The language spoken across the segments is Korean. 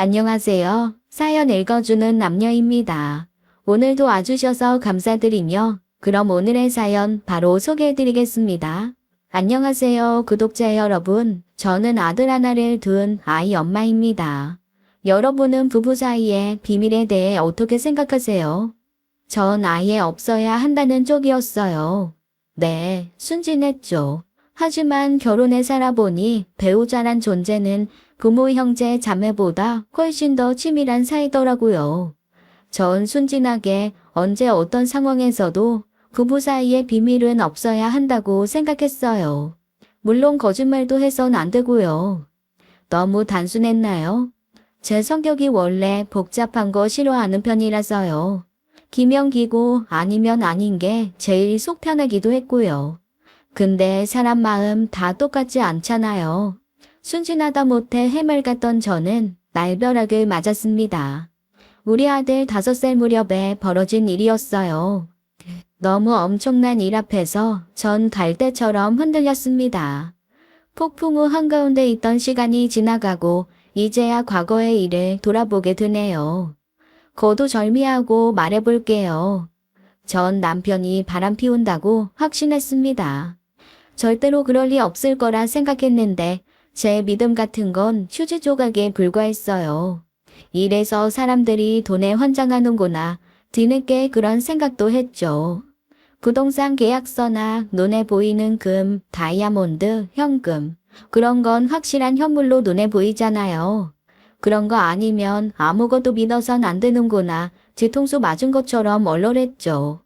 안녕하세요. 사연 읽어주는 남녀입니다. 오늘도 와주셔서 감사드리며 그럼 오늘의 사연 바로 소개해드리겠습니다. 안녕하세요, 구독자 여러분. 저는 아들 하나를 둔 아이 엄마입니다. 여러분은 부부 사이의 비밀에 대해 어떻게 생각하세요? 전 아예 없어야 한다는 쪽이었어요. 네, 순진했죠. 하지만 결혼해 살아보니 배우자란 존재는 부모, 형제, 자매보다 훨씬 더 치밀한 사이더라고요. 전 순진하게 언제 어떤 상황에서도 부부 사이에 비밀은 없어야 한다고 생각했어요. 물론 거짓말도 해선 안 되고요. 너무 단순했나요? 제 성격이 원래 복잡한 거 싫어하는 편이라서요. 기면 기고 아니면 아닌 게 제일 속 편하기도 했고요. 근데 사람 마음 다 똑같지 않잖아요. 순진하다 못해 해맑았던 저는 날벼락을 맞았습니다. 우리 아들 5살 무렵에 벌어진 일이었어요. 너무 엄청난 일 앞에서 전 갈대처럼 흔들렸습니다. 폭풍 후 한가운데 있던 시간이 지나가고 이제야 과거의 일을 돌아보게 되네요. 거두절미하고 말해볼게요. 전 남편이 바람 피운다고 확신했습니다. 절대로 그럴 리 없을 거라 생각했는데 제 믿음 같은 건 휴지 조각에 불과했어요. 이래서 사람들이 돈에 환장하는구나 뒤늦게 그런 생각도 했죠. 부동산 계약서나 눈에 보이는 금, 다이아몬드, 현금 그런 건 확실한 현물로 눈에 보이잖아요. 그런 거 아니면 아무것도 믿어선 안 되는구나 뒤통수 맞은 것처럼 얼얼했죠.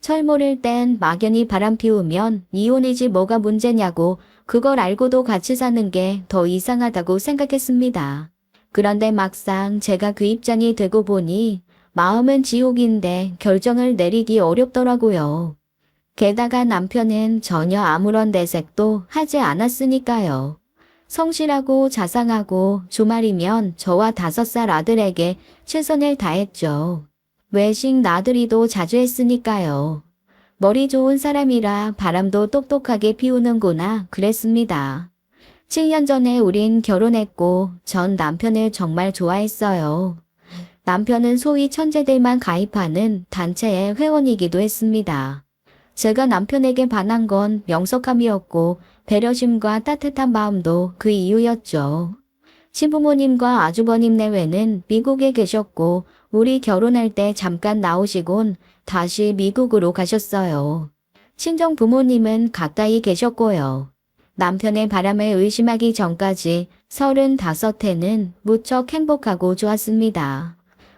철모를 땐 막연히 바람 피우면 이혼이지 뭐가 문제냐고 그걸 알고도 같이 사는 게 더 이상하다고 생각했습니다. 그런데 막상 제가 그 입장이 되고 보니 마음은 지옥인데 결정을 내리기 어렵더라고요. 게다가 남편은 전혀 아무런 내색도 하지 않았으니까요. 성실하고 자상하고 주말이면 저와 5살 아들에게 최선을 다했죠. 외식 나들이도 자주 했으니까요. 머리 좋은 사람이라 바람도 똑똑하게 피우는구나 그랬습니다. 7년 전에 우린 결혼했고 전 남편을 정말 좋아했어요. 남편은 소위 천재들만 가입하는 단체의 회원이기도 했습니다. 제가 남편에게 반한 건 명석함이었고 배려심과 따뜻한 마음도 그 이유였죠. 시부모님과 아주버님 내외는 미국에 계셨고 우리 결혼할 때 잠깐 나오시곤 다시 미국으로 가셨어요. 친정 부모님은 가까이 계셨고요. 남편의 바람을 의심하기 전까지 35해는 무척 행복하고 좋았습니다.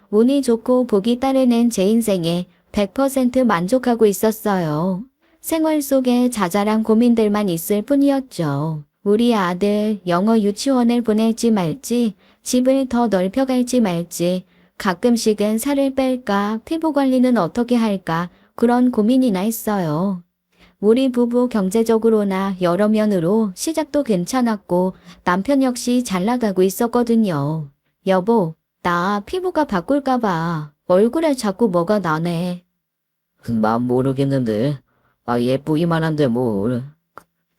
운이 좋고 복이 따르는 제 인생에 100% 만족하고 있었어요. 생활 속에 자잘한 고민들만 있을 뿐이었죠. 우리 아들 영어 유치원을 보낼지 말지, 집을 더 넓혀갈지 말지, 가끔씩은 살을 뺄까, 피부 관리는 어떻게 할까 그런 고민이나 했어요. 우리 부부 경제적으로나 여러 면으로 시작도 괜찮았고 남편 역시 잘 나가고 있었거든요. 여보, 나 피부가 바꿀까 봐. 얼굴에 자꾸 뭐가 나네. 난 모르겠는데. 예쁘기만 한데 뭘.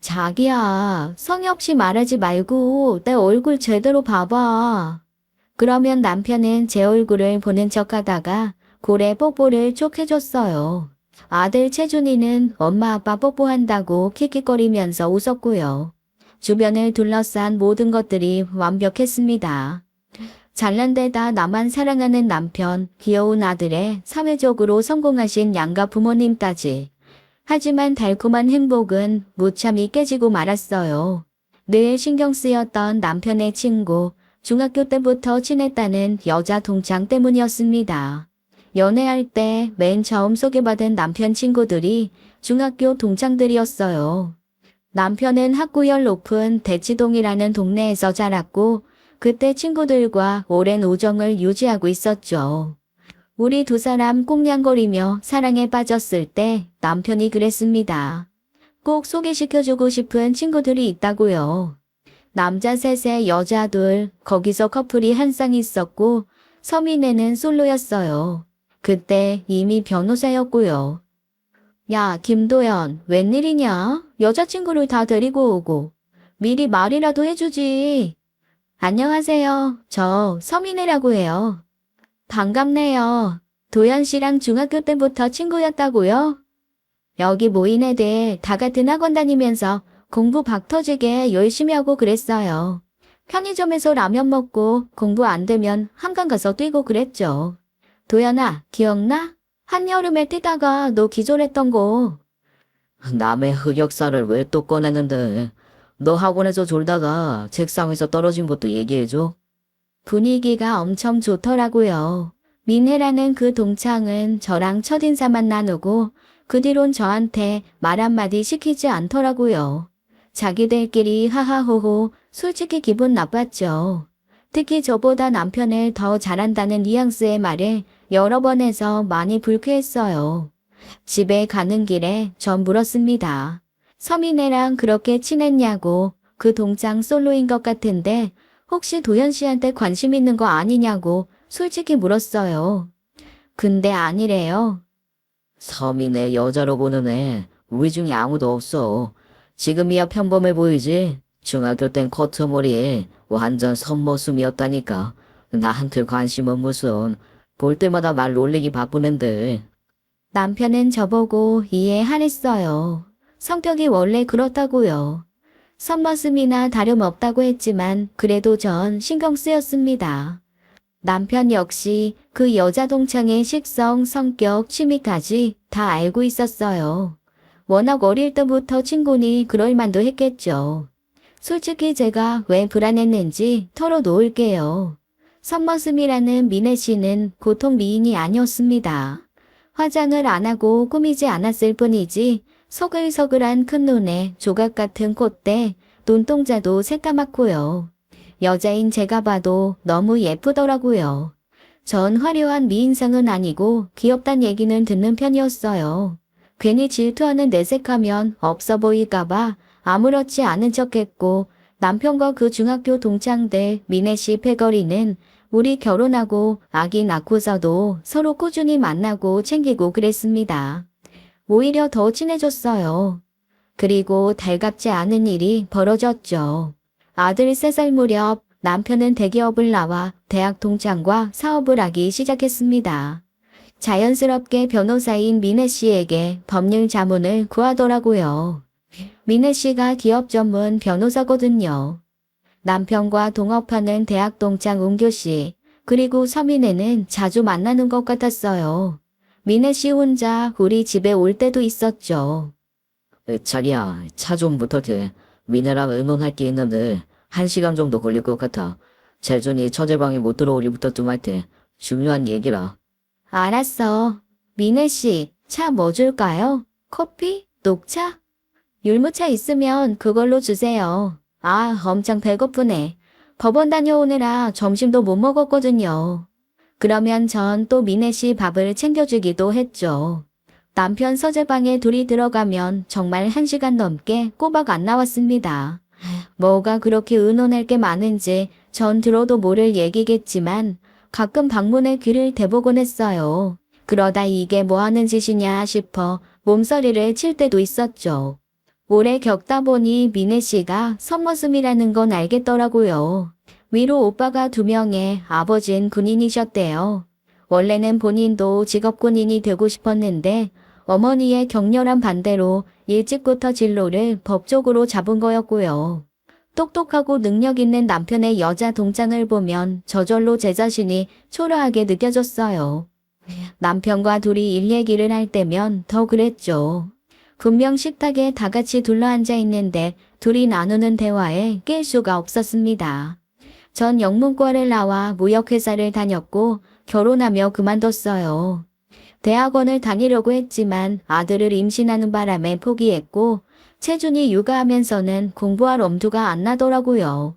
자기야, 성의 없이 말하지 말고 내 얼굴 제대로 봐봐. 그러면 남편은 제 얼굴을 보는 척하다가 고래 뽀뽀를 쭉 해줬어요. 아들 채준이는 엄마 아빠 뽀뽀한다고 킥킥거리면서 웃었고요. 주변을 둘러싼 모든 것들이 완벽했습니다. 잘난 데다 나만 사랑하는 남편, 귀여운 아들에 사회적으로 성공하신 양가 부모님까지. 하지만 달콤한 행복은 무참히 깨지고 말았어요. 늘 신경 쓰였던 남편의 친구, 중학교 때부터 친했다는 여자 동창 때문이었습니다. 연애할 때 맨 처음 소개받은 남편 친구들이 중학교 동창들이었어요. 남편은 학구열 높은 대치동이라는 동네에서 자랐고 그때 친구들과 오랜 우정을 유지하고 있었죠. 우리 두 사람 꽁냥거리며 사랑에 빠졌을 때 남편이 그랬습니다. 꼭 소개시켜주고 싶은 친구들이 있다고요. 남자 셋에 여자 둘, 거기서 커플이 한 쌍 있었고 서민애는 솔로였어요. 그때 이미 변호사였고요. 야, 김도연, 웬일이냐? 여자친구를 다 데리고 오고. 미리 말이라도 해주지. 안녕하세요. 저 서민혜라고 해요. 반갑네요. 도연 씨랑 중학교 때부터 친구였다고요? 여기 모인 애들 다 같은 학원 다니면서 공부 박 터지게 열심히 하고 그랬어요. 편의점에서 라면 먹고 공부 안 되면 한강 가서 뛰고 그랬죠. 도연아, 기억나? 한여름에 뛰다가 너 기절했던 거. 남의 흑역사를 왜 또 꺼내는데? 너 학원에서 졸다가 책상에서 떨어진 것도 얘기해줘? 분위기가 엄청 좋더라고요. 민혜라는 그 동창은 저랑 첫인사만 나누고 그 뒤론 저한테 말 한마디 시키지 않더라고요. 자기들끼리 하하호호 솔직히 기분 나빴죠. 특히 저보다 남편을 더 잘한다는 뉘앙스의 말을 여러 번 해서 많이 불쾌했어요. 집에 가는 길에 전 물었습니다. 서민애랑 그렇게 친했냐고. 그 동창 솔로인 것 같은데 혹시 도현 씨한테 관심 있는 거 아니냐고 솔직히 물었어요. 근데 아니래요. 서민의 여자로 보는 애, 우리 중에 아무도 없어. 지금이야 평범해 보이지? 중학교 땐 커트머리에 완전 선머슴이었다니까. 나한테 관심은 무슨, 볼 때마다 말 놀리기 바쁘는데. 남편은 저보고 이해하랬어요. 성격이 원래 그렇다고요. 선머슴이나 다름없다고 했지만 그래도 전 신경 쓰였습니다. 남편 역시 그 여자 동창의 식성, 성격, 취미까지 다 알고 있었어요. 워낙 어릴 때부터 친구니 그럴 만도 했겠죠. 솔직히 제가 왜 불안했는지 털어놓을게요. 선머슴이라는 미애 씨는 보통 미인이 아니었습니다. 화장을 안 하고 꾸미지 않았을 뿐이지 서글서글한 큰 눈에 조각 같은 콧대, 눈동자도 새까맣고요. 여자인 제가 봐도 너무 예쁘더라고요. 전 화려한 미인상은 아니고 귀엽단 얘기는 듣는 편이었어요. 괜히 질투하는 내색하면 없어 보일까봐 아무렇지 않은 척했고 남편과 그 중학교 동창들 미애 씨 패거리는 우리 결혼하고 아기 낳고서도 서로 꾸준히 만나고 챙기고 그랬습니다. 오히려 더 친해졌어요. 그리고 달갑지 않은 일이 벌어졌죠. 아들 3살 무렵 남편은 대기업을 나와 대학 동창과 사업을 하기 시작했습니다. 자연스럽게 변호사인 미애 씨에게 법률 자문을 구하더라고요. 미애 씨가 기업 전문 변호사거든요. 남편과 동업하는 대학 동창 은교 씨, 그리고 서민애는 자주 만나는 것 같았어요. 미애 씨 혼자 우리 집에 올 때도 있었죠. 자기야, 차 좀 부탁해. 미네랑 의논할 게 있는데 1시간 정도 걸릴 것 같아. 재준이 처제방에 못 들어오기부터 좀 할 때. 중요한 얘기라. 알았어. 미애 씨, 차 뭐 줄까요? 커피? 녹차? 율무차 있으면 그걸로 주세요. 아, 엄청 배고프네. 법원 다녀오느라 점심도 못 먹었거든요. 그러면 전 또 미애 씨 밥을 챙겨주기도 했죠. 남편 서재방에 둘이 들어가면 정말 1시간 넘게 꼬박 안 나왔습니다. 뭐가 그렇게 의논할 게 많은지 전 들어도 모를 얘기겠지만 가끔 방문에 귀를 대보곤 했어요. 그러다 이게 뭐 하는 짓이냐 싶어 몸서리를 칠 때도 있었죠. 오래 겪다 보니 미애 씨가 선머슴이라는 건 알겠더라고요. 위로 오빠가 2명에 아버진 군인이셨대요. 원래는 본인도 직업 군인이 되고 싶었는데 어머니의 격렬한 반대로 일찍부터 진로를 법적으로 잡은 거였고요. 똑똑하고 능력 있는 남편의 여자 동창을 보면 저절로 제 자신이 초라하게 느껴졌어요. 남편과 둘이 일 얘기를 할 때면 더 그랬죠. 분명 식탁에 다 같이 둘러앉아 있는데 둘이 나누는 대화에 낄 수가 없었습니다. 전 영문과를 나와 무역회사를 다녔고 결혼하며 그만뒀어요. 대학원을 다니려고 했지만 아들을 임신하는 바람에 포기했고 채준이 육아하면서는 공부할 엄두가 안 나더라고요.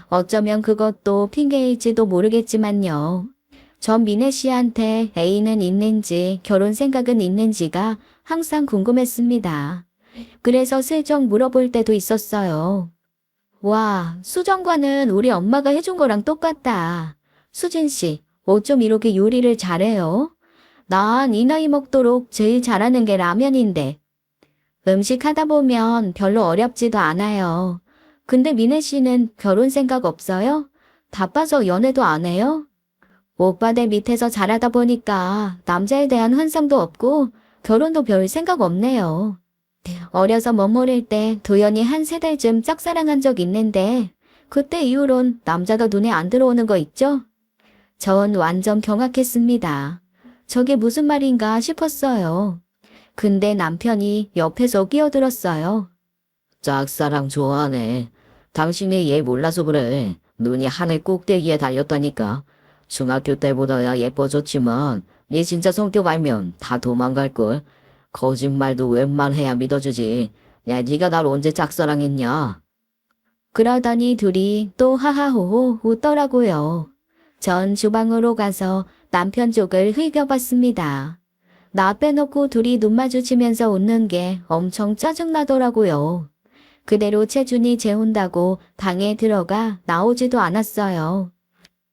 어쩌면 그것도 핑계일지도 모르겠지만요. 전 미애 씨한테 애인은 있는지 결혼 생각은 있는지가 항상 궁금했습니다. 그래서 슬쩍 물어볼 때도 있었어요. 와, 수정과는 우리 엄마가 해준 거랑 똑같다. 수진 씨, 어쩜 이렇게 요리를 잘해요? 난 이 나이 먹도록 제일 잘하는 게 라면인데. 음식 하다 보면 별로 어렵지도 않아요. 근데 미애 씨는 결혼 생각 없어요? 바빠서 연애도 안 해요? 오빠들 밑에서 자라다 보니까 남자에 대한 환상도 없고 결혼도 별 생각 없네요. 어려서 멋모를 때 도연이 한 3달쯤 짝사랑한 적 있는데 그때 이후론 남자가 눈에 안 들어오는 거 있죠? 전 완전 경악했습니다. 저게 무슨 말인가 싶었어요. 근데 남편이 옆에서 끼어들었어요. 짝사랑 좋아하네. 당신이 얘 몰라서 그래. 눈이 하늘 꼭대기에 달렸다니까. 중학교 때보다야 예뻐졌지만 얘 진짜 성격 알면 다 도망갈걸. 거짓말도 웬만해야 믿어주지. 야, 네가 날 언제 짝사랑했냐? 그러더니 둘이 또 하하호호 웃더라고요. 전 주방으로 가서 남편 쪽을 흘겨봤습니다. 나 빼놓고 둘이 눈 마주치면서 웃는 게 엄청 짜증나더라고요. 그대로 채준이 재운다고 방에 들어가 나오지도 않았어요.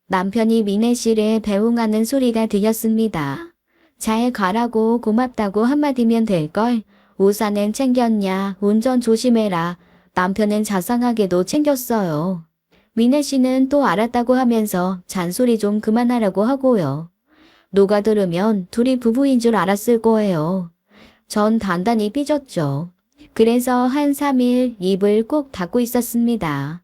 남편이 미네 씨를 배웅하는 소리가 들렸습니다. 잘 가라고 고맙다고 한마디면 될걸. 우산은 챙겼냐? 운전 조심해라. 남편은 자상하게도 챙겼어요. 미네 씨는 또 알았다고 하면서 잔소리 좀 그만하라고 하고요. 누가 들으면 둘이 부부인 줄 알았을 거예요. 전 단단히 삐졌죠. 그래서 한 3일 입을 꼭 닫고 있었습니다.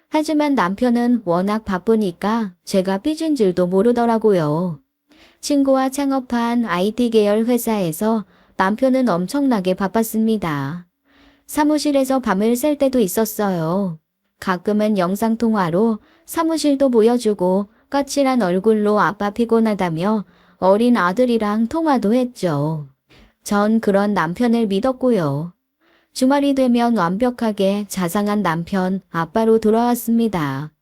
하지만 남편은 워낙 바쁘니까 제가 삐진 줄도 모르더라고요. 친구와 창업한 IT 계열 회사에서 남편은 엄청나게 바빴습니다. 사무실에서 밤을 샐 때도 있었어요. 가끔은 영상통화로 사무실도 보여주고 까칠한 얼굴로 아빠 피곤하다며 어린 아들이랑 통화도 했죠. 전 그런 남편을 믿었고요. 주말이 되면 완벽하게 자상한 남편, 아빠로 돌아왔습니다.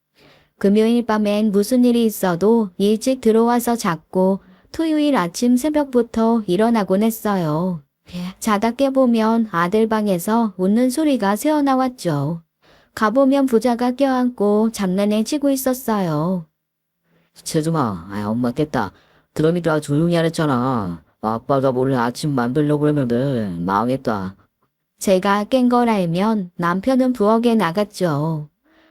금요일 밤엔 무슨 일이 있어도 일찍 들어와서 잤고 토요일 아침 새벽부터 일어나곤 했어요. 자다 깨보면 아들 방에서 웃는 소리가 새어나왔죠. 가보면 부자가 껴안고 장난을 치고 있었어요. 채준아, 엄마 깼다. 드럼이라 조용히 하랬잖아. 아빠가 몰래 아침 만들려고 했는데 망했다. 제가 깬 걸 알면 남편은 부엌에 나갔죠.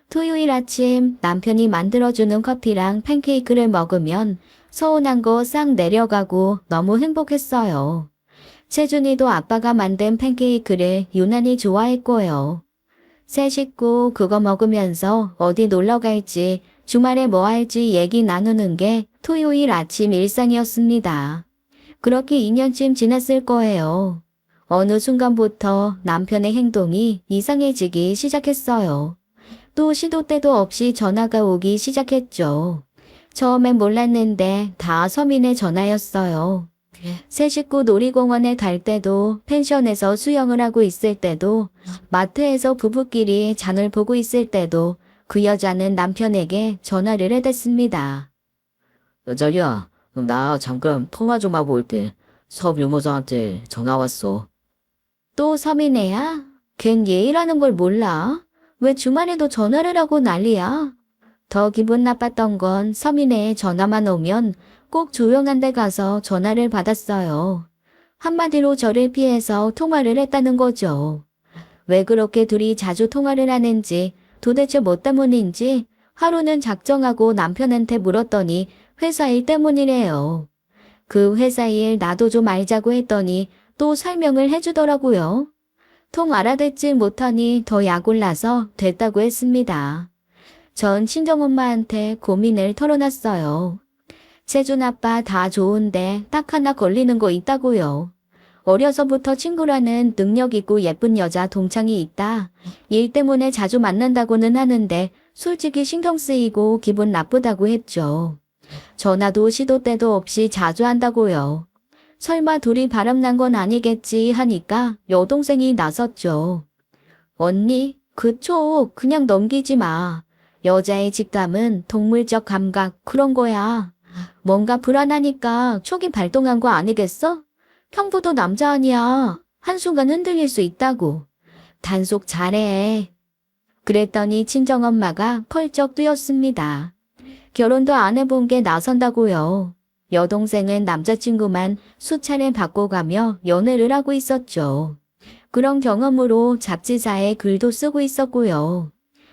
토요일 아침 남편이 만들어주는 커피랑 팬케이크를 먹으면 서운한 거 싹 내려가고 너무 행복했어요. 채준이도 아빠가 만든 팬케이크를 유난히 좋아했고요. 새 식구 그거 먹으면서 어디 놀러 갈지 주말에 뭐 할지 얘기 나누는 게 토요일 아침 일상이었습니다. 그렇게 2년쯤 지났을 거예요. 어느 순간부터 남편의 행동이 이상해지기 시작했어요. 또 시도 때도 없이 전화가 오기 시작했죠. 처음엔 몰랐는데 다 서민의 전화였어요. 새 식구 놀이공원에 갈 때도 펜션에서 수영을 하고 있을 때도 마트에서 부부끼리 장을 보고 있을 때도 그 여자는 남편에게 전화를 해댔습니다. 자기야, 나 잠깐 통화 좀 하고 올게. 섭 유모사한테 전화 왔어. 또 서민애야? 걘 예의라는 걸 몰라? 왜 주말에도 전화를 하고 난리야? 더 기분 나빴던 건 서민애의 전화만 오면 꼭 조용한 데 가서 전화를 받았어요. 한마디로 저를 피해서 통화를 했다는 거죠. 왜 그렇게 둘이 자주 통화를 하는지 도대체 뭐 때문인지 하루는 작정하고 남편한테 물었더니 회사 일 때문이래요. 그 회사 일 나도 좀 알자고 했더니 또 설명을 해주더라고요. 통 알아듣지 못하니 더 약올라서 됐다고 했습니다. 전 친정엄마한테 고민을 털어놨어요. 채준 아빠 다 좋은데 딱 하나 걸리는 거 있다고요. 어려서부터 친구라는 능력 있고 예쁜 여자 동창이 있다. 일 때문에 자주 만난다고는 하는데 솔직히 신경 쓰이고 기분 나쁘다고 했죠. 전화도 시도 때도 없이 자주 한다고요. 설마 둘이 바람난 건 아니겠지 하니까 여동생이 나섰죠. 언니, 그쪽 그냥 넘기지 마. 여자의 직감은 동물적 감각 그런 거야. 뭔가 불안하니까 촉이 발동한 거 아니겠어? 형부도 남자 아니야. 한순간 흔들릴 수 있다고. 단속 잘해. 그랬더니 친정엄마가 펄쩍 뛰었습니다. 결혼도 안 해본 게 나선다고요. 여동생은 남자친구만 수차례 바꿔가며 연애를 하고 있었죠. 그런 경험으로 잡지사에 글도 쓰고 있었고요.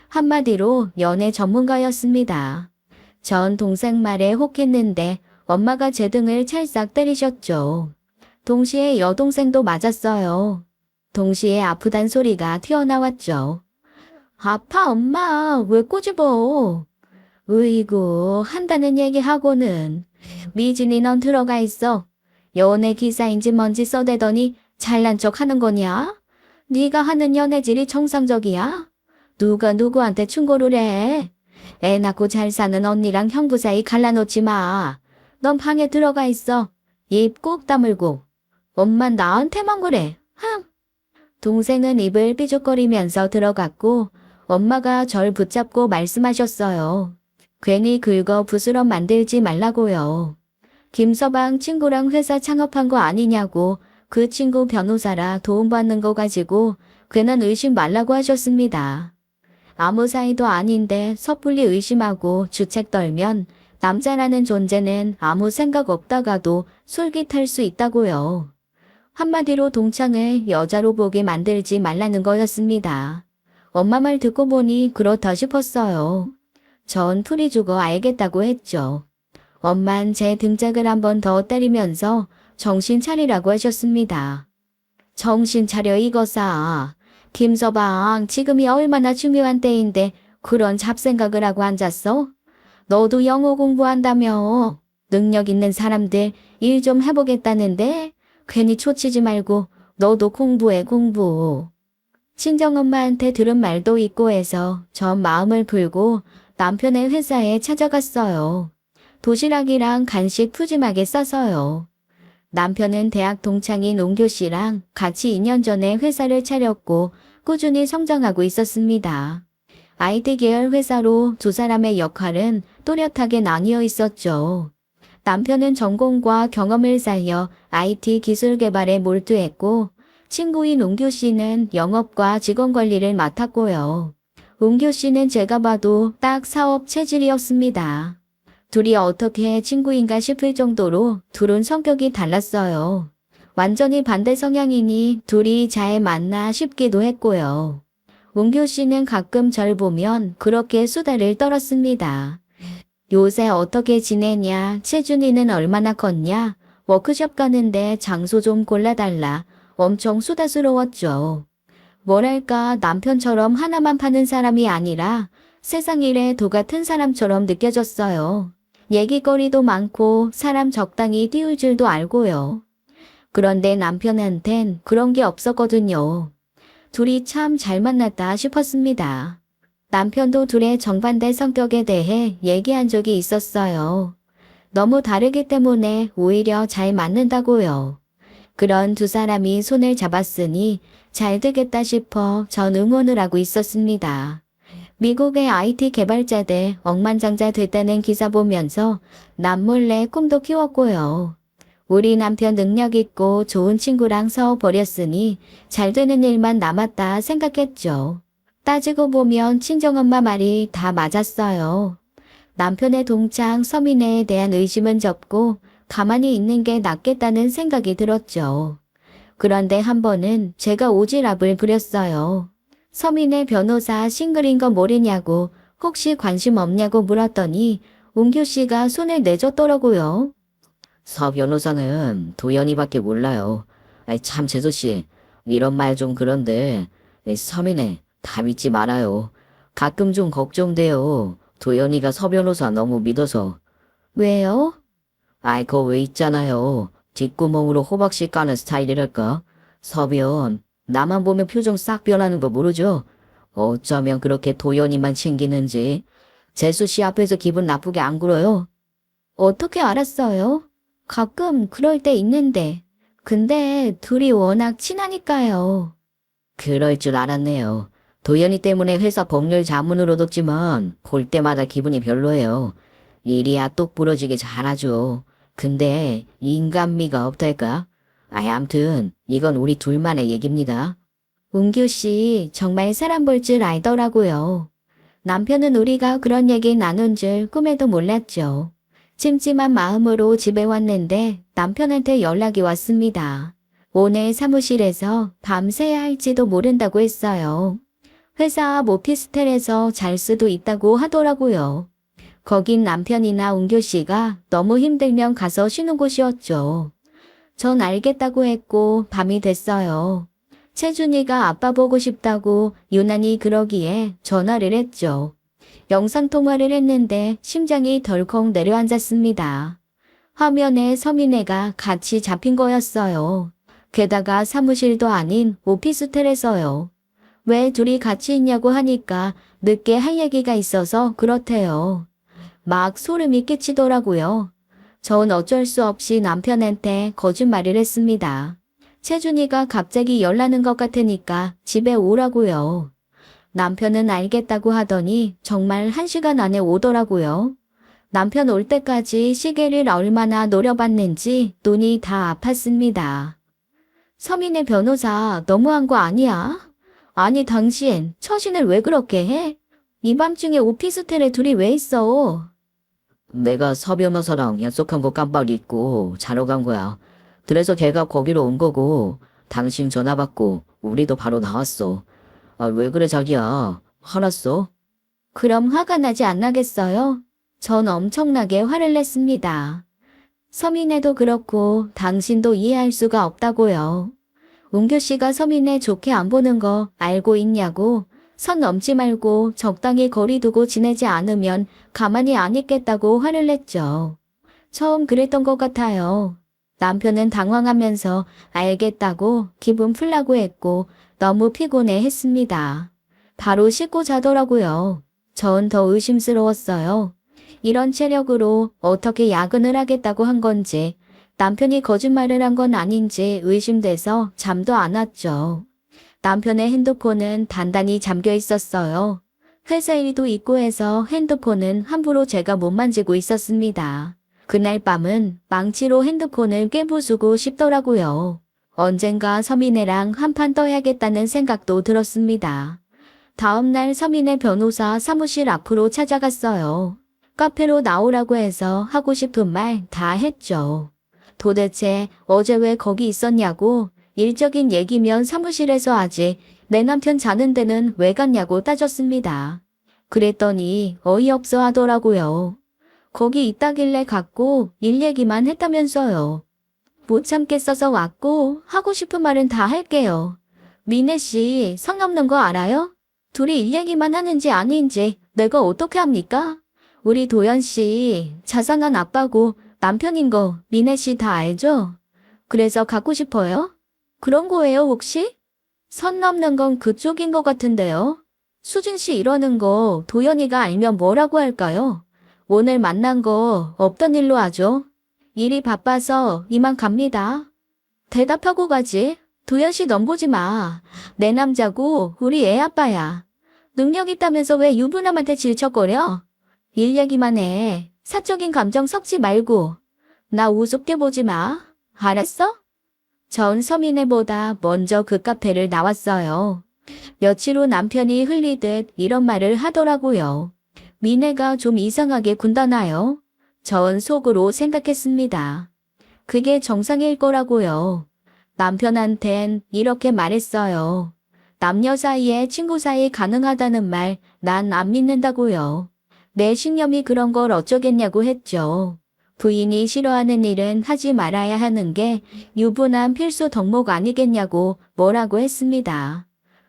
한마디로 연애 전문가였습니다. 전 동생 말에 혹했는데 엄마가 제 등을 찰싹 때리셨죠. 동시에 여동생도 맞았어요. 동시에 아프단 소리가 튀어나왔죠. 아파 엄마 왜 꼬집어? 으이구 한다는 얘기하고는 미진이 넌 들어가 있어. 연애 기사인지 뭔지 써대더니 잘난 척 하는 거냐? 네가 하는 연애질이 정상적이야? 누가 누구한테 충고를 해? 애 낳고 잘 사는 언니랑 형부 사이 갈라놓지 마. 넌 방에 들어가 있어. 입 꼭 다물고. 엄만 나한테만 그래. 흥. 동생은 입을 삐죽거리면서 들어갔고 엄마가 절 붙잡고 말씀하셨어요. 괜히 긁어 부스럼 만들지 말라고요. 김서방 친구랑 회사 창업한 거 아니냐고 그 친구 변호사라 도움받는 거 가지고 괜한 의심 말라고 하셨습니다. 아무 사이도 아닌데 섣불리 의심하고 주책 떨면 남자라는 존재는 아무 생각 없다가도 솔깃할 수 있다고요. 한마디로 동창을 여자로 보게 만들지 말라는 거였습니다. 엄마 말 듣고 보니 그렇다 싶었어요. 전 풀이 주고 알겠다고 했죠. 엄만 제 등짝을 한 번 더 때리면서 정신 차리라고 하셨습니다. 정신 차려 이거사. 김서방 지금이 얼마나 중요한 때인데 그런 잡생각을 하고 앉았어? 너도 영어 공부한다며. 능력 있는 사람들 일 좀 해보겠다는데 괜히 초치지 말고 너도 공부해 공부. 친정엄마한테 들은 말도 있고 해서 전 마음을 풀고 남편의 회사에 찾아갔어요. 도시락이랑 간식 푸짐하게 싸서요. 남편은 대학 동창인 옹교 씨랑 같이 2년 전에 회사를 차렸고 꾸준히 성장하고 있었습니다. IT 계열 회사로 두 사람의 역할은 또렷하게 나뉘어 있었죠. 남편은 전공과 경험을 살려 IT 기술 개발에 몰두했고 친구인 옹교 씨는 영업과 직원 관리를 맡았고요. 옹교 씨는 제가 봐도 딱 사업 체질이었습니다. 둘이 어떻게 친구인가 싶을 정도로 둘은 성격이 달랐어요. 완전히 반대 성향이니 둘이 잘 맞나 싶기도 했고요. 옹교 씨는 가끔 절 보면 그렇게 수다를 떨었습니다. 요새 어떻게 지내냐? 채준이는 얼마나 컸냐? 워크숍 가는데 장소 좀 골라달라. 엄청 수다스러웠죠. 뭐랄까 남편처럼 하나만 파는 사람이 아니라 세상 일에 도 같은 사람처럼 느껴졌어요. 얘기거리도 많고 사람 적당히 띄울 줄도 알고요. 그런데 남편한텐 그런 게 없었거든요. 둘이 참 잘 만났다 싶었습니다. 남편도 둘의 정반대 성격에 대해 얘기한 적이 있었어요. 너무 다르기 때문에 오히려 잘 맞는다고요. 그런 두 사람이 손을 잡았으니 잘 되겠다 싶어 전 응원을 하고 있었습니다. 미국의 IT 개발자들 억만장자 됐다는 기사 보면서 남몰래 꿈도 키웠고요. 우리 남편 능력 있고 좋은 친구랑 서버렸으니 잘 되는 일만 남았다 생각했죠. 따지고 보면 친정엄마 말이 다 맞았어요. 남편의 동창 서민애에 대한 의심은 접고 가만히 있는 게 낫겠다는 생각이 들었죠. 그런데 한 번은 제가 오지랖을 부렸어요. 서민의 변호사 싱글인 거 모르냐고 혹시 관심 없냐고 물었더니 웅규 씨가 손을 내줬더라고요. 서 변호사는 도연이밖에 몰라요. 아이 참 재수씨 이런 말 좀 그런데 서민애 다 믿지 말아요. 가끔 좀 걱정돼요. 도연이가 서 변호사 너무 믿어서. 왜요? 아이 그거 왜 있잖아요. 뒷구멍으로 호박씨 까는 스타일이랄까. 서변 나만 보면 표정 싹 변하는 거 모르죠? 어쩌면 그렇게 도연이만 챙기는지. 재수씨 앞에서 기분 나쁘게 안 굴어요? 어떻게 알았어요? 가끔 그럴 때 있는데. 근데 둘이 워낙 친하니까요. 그럴 줄 알았네요. 도연이 때문에 회사 법률 자문을 얻었지만 볼 때마다 기분이 별로예요. 일이야 똑 부러지게 잘하죠. 근데 인간미가 없달까? 암튼 이건 우리 둘만의 얘기입니다. 웅규 씨 정말 사람 볼 줄 알더라고요. 남편은 우리가 그런 얘기 나눈 줄 꿈에도 몰랐죠. 찜찜한 마음으로 집에 왔는데 남편한테 연락이 왔습니다. 오늘 사무실에서 밤새야 할지도 모른다고 했어요. 회사 앞 오피스텔에서 잘 수도 있다고 하더라고요. 거긴 남편이나 웅교 씨가 너무 힘들면 가서 쉬는 곳이었죠. 전 알겠다고 했고 밤이 됐어요. 채준이가 아빠 보고 싶다고 유난히 그러기에 전화를 했죠. 영상통화를 했는데 심장이 덜컥 내려앉았습니다. 화면에 서민애가 같이 잡힌 거였어요. 게다가 사무실도 아닌 오피스텔에서요. 왜 둘이 같이 있냐고 하니까 늦게 할 얘기가 있어서 그렇대요. 막 소름이 끼치더라고요. 전 어쩔 수 없이 남편한테 거짓말을 했습니다. 채준이가 갑자기 열나는 것 같으니까 집에 오라고요. 남편은 알겠다고 하더니 정말 1시간 안에 오더라고요. 남편 올 때까지 시계를 얼마나 노려봤는지 눈이 다 아팠습니다. 서민의 변호사 너무한 거 아니야? 아니 당신 처신을 왜 그렇게 해? 이 밤중에 오피스텔에 둘이 왜 있어? 내가 서 변호사랑 약속한 거 깜빡 잊고 자러 간 거야. 그래서 걔가 거기로 온 거고 당신 전화 받고 우리도 바로 나왔어. 아, 왜 그래 자기야? 화났어? 그럼 화가 나지 않나겠어요? 전 엄청나게 화를 냈습니다. 서민애도 그렇고 당신도 이해할 수가 없다고요. 웅교 씨가 서민애 좋게 안 보는 거 알고 있냐고. 선 넘지 말고 적당히 거리 두고 지내지 않으면 가만히 안 있겠다고 화를 냈죠. 처음 그랬던 것 같아요. 남편은 당황하면서 알겠다고 기분 풀라고 했고 너무 피곤해 했습니다. 바로 씻고 자더라고요. 전 더 의심스러웠어요. 이런 체력으로 어떻게 야근을 하겠다고 한 건지 남편이 거짓말을 한 건 아닌지 의심돼서 잠도 안 왔죠. 남편의 핸드폰은 단단히 잠겨 있었어요. 회사 일도 있고 해서 핸드폰은 함부로 제가 못 만지고 있었습니다. 그날 밤은 망치로 핸드폰을 깨부수고 싶더라고요. 언젠가 서민애랑 한판 떠야겠다는 생각도 들었습니다. 다음날 서민애 변호사 사무실 앞으로 찾아갔어요. 카페로 나오라고 해서 하고 싶은 말 다 했죠. 도대체 어제 왜 거기 있었냐고, 일적인 얘기면 사무실에서 하지 내 남편 자는 데는 왜 갔냐고 따졌습니다. 그랬더니 어이없어 하더라고요. 거기 있다길래 갔고 일 얘기만 했다면서요. 못 참겠어서 왔고 하고 싶은 말은 다 할게요. 미애 씨 성 넘는 거 알아요? 둘이 일 얘기만 하는지 아닌지 내가 어떻게 합니까? 우리 도연 씨 자상한 아빠고 남편인 거 미애 씨 다 알죠? 그래서 갖고 싶어요? 그런 거예요 혹시? 선 넘는 건 그쪽인 것 같은데요. 수진 씨 이러는 거 도연이가 알면 뭐라고 할까요? 오늘 만난 거 없던 일로 하죠. 일이 바빠서 이만 갑니다. 대답하고 가지. 도연 씨 넘보지 마. 내 남자고 우리 애 아빠야. 능력 있다면서 왜 유부남한테 질척거려? 일 얘기만 해. 사적인 감정 섞지 말고. 나 우습게 보지 마. 알았어? 전 서민애보다 먼저 그 카페를 나왔어요. 며칠 후 남편이 흘리듯 이런 말을 하더라고요. 미애가 좀 이상하게 군다나요? 전 속으로 생각했습니다. 그게 정상일 거라고요. 남편한텐 이렇게 말했어요. 남녀 사이에 친구 사이 가능하다는 말 난 안 믿는다고요. 내 신념이 그런 걸 어쩌겠냐고 했죠. 부인이 싫어하는 일은 하지 말아야 하는 게 유부남 필수 덕목 아니겠냐고 뭐라고 했습니다.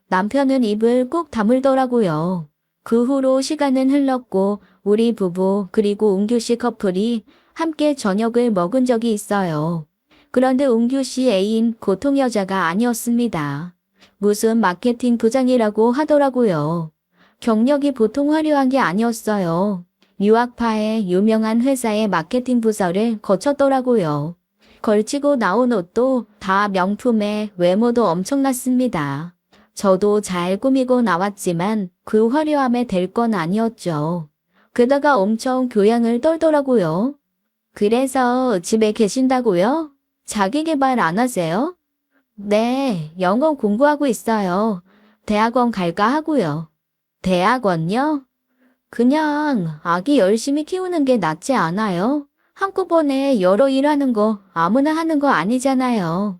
남편은 입을 꾹 다물더라고요. 그 후로 시간은 흘렀고 우리 부부 그리고 웅규 씨 커플이 함께 저녁을 먹은 적이 있어요. 그런데 웅규 씨 애인 고통 여자가 아니었습니다. 무슨 마케팅 부장이라고 하더라고요. 경력이 보통 화려한 게 아니었어요. 유학파의 유명한 회사의 마케팅 부서를 거쳤더라고요. 걸치고 나온 옷도 다 명품에 외모도 엄청났습니다. 저도 잘 꾸미고 나왔지만 그 화려함에 될 건 아니었죠. 게다가 엄청 교양을 떨더라고요. 그래서 집에 계신다고요? 자기 개발 안 하세요? 네, 영어 공부하고 있어요. 대학원 갈까 하고요. 대학원요? 그냥 아기 열심히 키우는 게 낫지 않아요? 한꺼번에 여러 일 하는 거 아무나 하는 거 아니잖아요.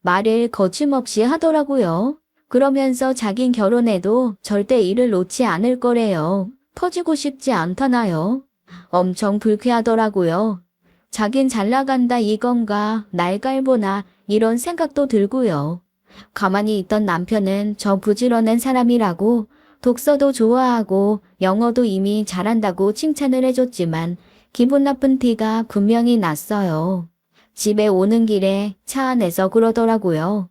말을 거침없이 하더라고요. 그러면서 자긴 결혼해도 절대 일을 놓지 않을 거래요. 터지고 싶지 않다나요? 엄청 불쾌하더라고요. 자긴 잘 나간다 이건가, 날 깔보나 이런 생각도 들고요. 가만히 있던 남편은 저 부지런한 사람이라고 독서도 좋아하고 영어도 이미 잘한다고 칭찬을 해줬지만 기분 나쁜 티가 분명히 났어요. 집에 오는 길에 차 안에서 그러더라고요.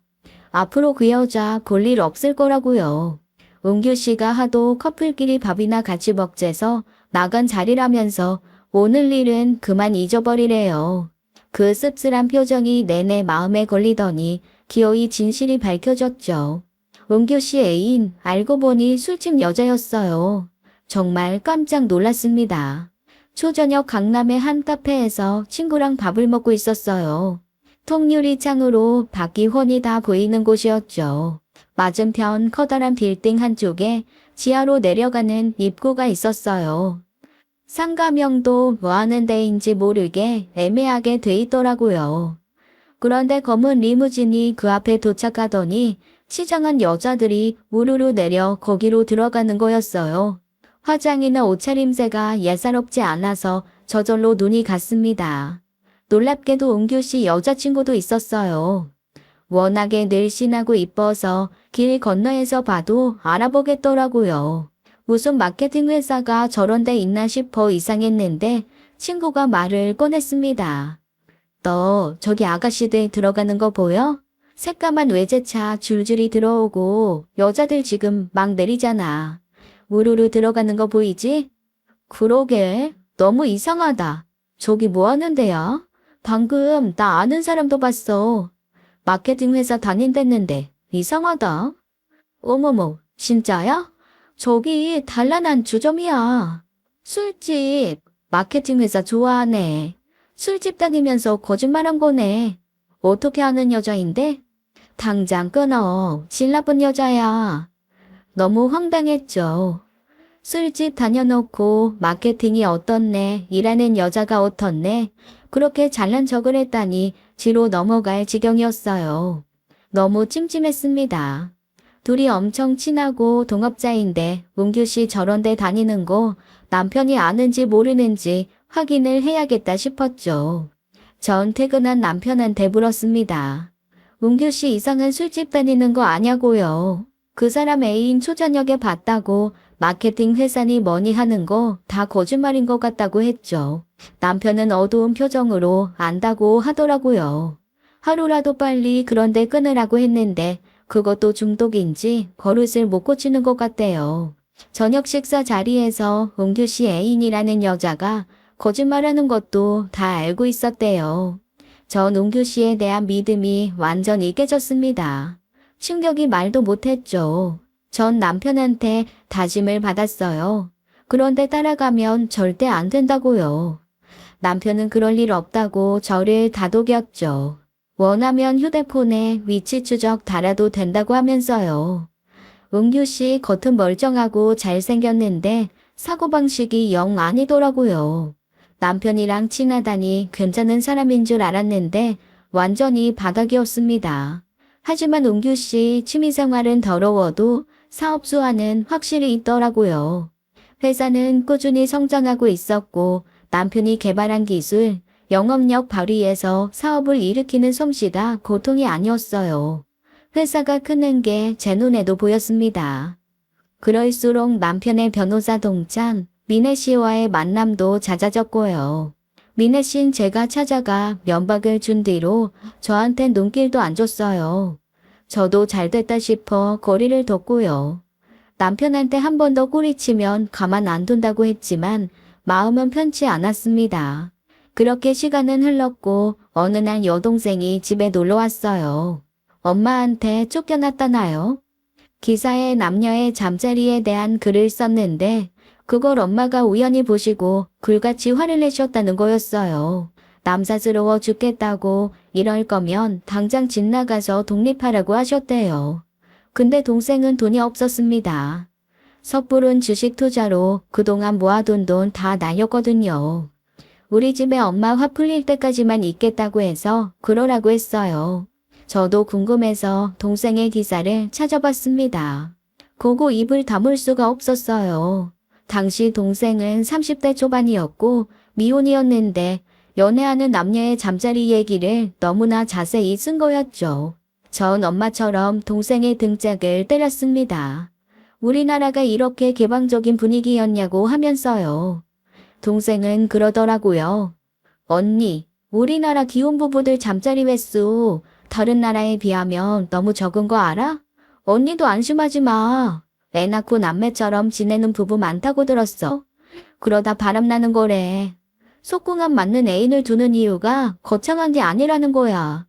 앞으로 그 여자 볼 일 없을 거라고요. 은규 씨가 하도 커플끼리 밥이나 같이 먹재서 나간 자리라면서 오늘 일은 그만 잊어버리래요. 그 씁쓸한 표정이 내내 마음에 걸리더니 기어이 진실이 밝혀졌죠. 은규 씨 애인 알고 보니 술집 여자였어요. 정말 깜짝 놀랐습니다. 초저녁 강남의 한 카페에서 친구랑 밥을 먹고 있었어요. 통유리 창으로 밖이 훤히 다 보이는 곳이었죠. 맞은편 커다란 빌딩 한쪽에 지하로 내려가는 입구가 있었어요. 상가명도 뭐 하는 데인지 모르게 애매하게 돼 있더라고요. 그런데 검은 리무진이 그 앞에 도착하더니 시장한 여자들이 우르르 내려 거기로 들어가는 거였어요. 화장이나 옷차림새가 예사롭지 않아서 저절로 눈이 갔습니다. 놀랍게도 은규 씨 여자친구도 있었어요. 워낙에 늘씬하고 이뻐서 길 건너에서 봐도 알아보겠더라고요. 무슨 마케팅 회사가 저런 데 있나 싶어 이상했는데 친구가 말을 꺼냈습니다. 너 저기 아가씨들 들어가는 거 보여? 새까만 외제차 줄줄이 들어오고 여자들 지금 막 내리잖아. 우르르 들어가는 거 보이지? 그러게 너무 이상하다. 저기 뭐 하는데요? 방금 나 아는 사람도 봤어. 마케팅 회사 다닌댔는데 이상하다. 어머머, 진짜야? 저기 단란한 주점이야. 술집. 마케팅 회사 좋아하네. 술집 다니면서 거짓말한 거네. 어떻게 하는 여자인데? 당장 끊어. 질 나쁜 여자야. 너무 황당했죠. 술집 다녀놓고 마케팅이 어떻네, 일하는 여자가 어떻네, 그렇게 잘난 척을 했다니 뒤로 넘어갈 지경이었어요. 너무 찜찜했습니다. 둘이 엄청 친하고 동업자인데 은규 씨 저런 데 다니는 거 남편이 아는지 모르는지 확인을 해야겠다 싶었죠. 전 퇴근한 남편한테 물었습니다. 은규 씨 이상한 술집 다니는 거 아냐고요. 그 사람 애인 초저녁에 봤다고 마케팅 회사니 뭐니 하는 거 다 거짓말인 것 같다고 했죠. 남편은 어두운 표정으로 안다고 하더라고요. 하루라도 빨리 그런데 끊으라고 했는데 그것도 중독인지 버릇을 못 고치는 것 같대요. 저녁 식사 자리에서 은규 씨 애인이라는 여자가 거짓말하는 것도 다 알고 있었대요. 전 은규 씨에 대한 믿음이 완전히 깨졌습니다. 충격이 말도 못했죠. 전 남편한테 다짐을 받았어요. 그런데 따라가면 절대 안 된다고요. 남편은 그럴 일 없다고 저를 다독였죠. 원하면 휴대폰에 위치 추적 달아도 된다고 하면서요. 은규 씨 겉은 멀쩡하고 잘생겼는데 사고방식이 영 아니더라고요. 남편이랑 친하다니 괜찮은 사람인 줄 알았는데 완전히 바닥이었습니다. 하지만 은규 씨 취미생활은 더러워도 사업 수완은 확실히 있더라고요. 회사는 꾸준히 성장하고 있었고 남편이 개발한 기술, 영업력 발휘에서 사업을 일으키는 솜씨가 고통이 아니었어요. 회사가 크는 게 제 눈에도 보였습니다. 그럴수록 남편의 변호사 동창 민혜 씨와의 만남도 잦아졌고요. 민혜 씨는 제가 찾아가 면박을 준 뒤로 저한테 눈길도 안 줬어요. 저도 잘됐다 싶어 거리를 뒀고요. 남편한테 한 번 더 꼬리치면 가만 안 둔다고 했지만 마음은 편치 않았습니다. 그렇게 시간은 흘렀고 어느 날 여동생이 집에 놀러 왔어요. 엄마한테 쫓겨났다나요? 기사에 남녀의 잠자리에 대한 글을 썼는데 그걸 엄마가 우연히 보시고 불같이 화를 내셨다는 거였어요. 남사스러워 죽겠다고 이럴 거면 당장 집 나가서 독립하라고 하셨대요. 근데 동생은 돈이 없었습니다. 섣부른 주식 투자로 그동안 모아둔 돈 다 날렸거든요. 우리 집에 엄마 화 풀릴 때까지만 있겠다고 해서 그러라고 했어요. 저도 궁금해서 동생의 기사를 찾아봤습니다. 보고 입을 다물 수가 없었어요. 당시 동생은 30대 초반이었고 미혼이었는데 연애하는 남녀의 잠자리 얘기를 너무나 자세히 쓴 거였죠. 전 엄마처럼 동생의 등짝을 때렸습니다. 우리나라가 이렇게 개방적인 분위기였냐고 하면서요. 동생은 그러더라고요. 언니, 우리나라 기혼부부들 잠자리 횟수 다른 나라에 비하면 너무 적은 거 알아? 언니도 안심하지 마. 애 낳고 남매처럼 지내는 부부 많다고 들었어. 그러다 바람나는 거래. 속궁합 맞는 애인을 두는 이유가 거창한 게 아니라는 거야.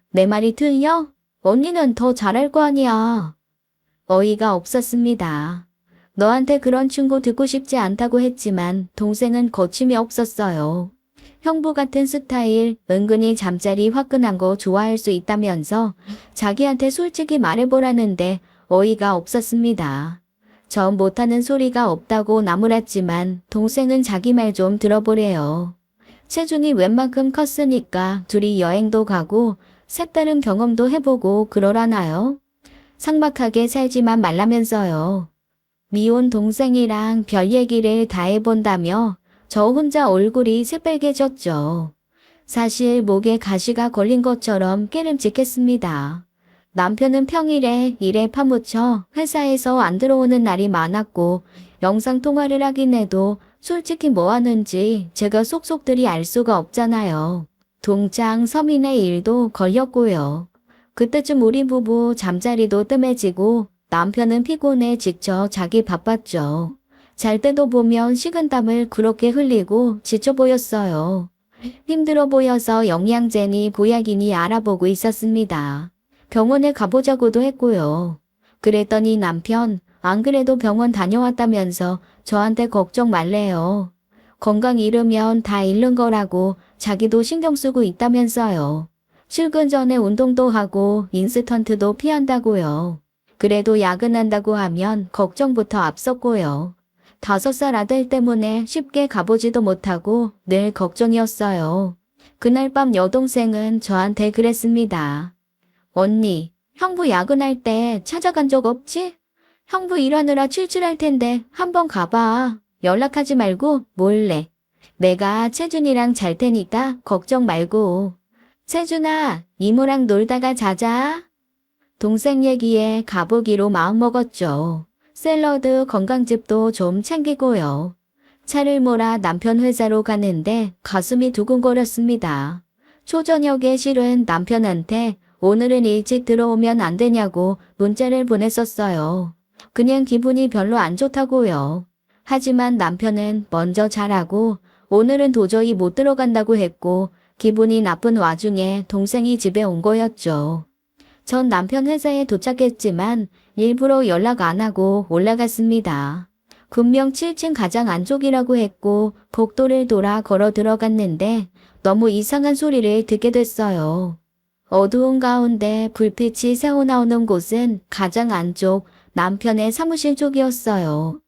내 말이 틀려? 언니는 더 잘할 거 아니야. 어이가 없었습니다. 너한테 그런 충고 듣고 싶지 않다고 했지만 동생은 거침이 없었어요. 형부 같은 스타일, 은근히 잠자리 화끈한 거 좋아할 수 있다면서 자기한테 솔직히 말해보라는데 어이가 없었습니다. 전 못하는 소리가 없다고 나무랐지만 동생은 자기 말 좀 들어보래요. 체중이 웬만큼 컸으니까 둘이 여행도 가고 색다른 경험도 해보고 그러라나요? 삭막하게 살지만 말라면서요. 미혼 동생이랑 별 얘기를 다 해본다며 저 혼자 얼굴이 새빨개졌죠. 사실 목에 가시가 걸린 것처럼 깨름직했습니다. 남편은 평일에 일에 파묻혀 회사에서 안 들어오는 날이 많았고 영상통화를 하긴 해도 솔직히 뭐 하는지 제가 속속들이 알 수가 없잖아요. 동창 서민의 일도 걸렸고요. 그때쯤 우리 부부 잠자리도 뜸해지고 남편은 피곤해 지쳐 자기 바빴죠. 잘 때도 보면 식은땀을 그렇게 흘리고 지쳐 보였어요. 힘들어 보여서 영양제니 보약이니 알아보고 있었습니다. 병원에 가보자고도 했고요. 그랬더니 남편, 안 그래도 병원 다녀왔다면서 저한테 걱정 말래요. 건강 잃으면 다 잃는 거라고 자기도 신경 쓰고 있다면서요. 출근 전에 운동도 하고 인스턴트도 피한다고요. 그래도 야근한다고 하면 걱정부터 앞섰고요. 5살 아들 때문에 쉽게 가보지도 못하고 늘 걱정이었어요. 그날 밤 여동생은 저한테 그랬습니다. 언니, 형부 야근할 때 찾아간 적 없지? 형부 일하느라 출출할 텐데 한번 가봐. 연락하지 말고 몰래. 내가 채준이랑 잘 테니까 걱정 말고. 채준아, 이모랑 놀다가 자자. 동생 얘기에 가보기로 마음먹었죠. 샐러드 건강즙도 좀 챙기고요. 차를 몰아 남편 회사로 가는데 가슴이 두근거렸습니다. 초저녁에 실은 남편한테 오늘은 일찍 들어오면 안 되냐고 문자를 보냈었어요. 그냥 기분이 별로 안 좋다고요. 하지만 남편은 먼저 자라고 오늘은 도저히 못 들어간다고 했고 기분이 나쁜 와중에 동생이 집에 온 거였죠. 전 남편 회사에 도착했지만 일부러 연락 안 하고 올라갔습니다. 분명 7층 가장 안쪽이라고 했고 복도를 돌아 걸어 들어갔는데 너무 이상한 소리를 듣게 됐어요. 어두운 가운데 불빛이 새어나오는 곳은 가장 안쪽 남편의 사무실 쪽이었어요.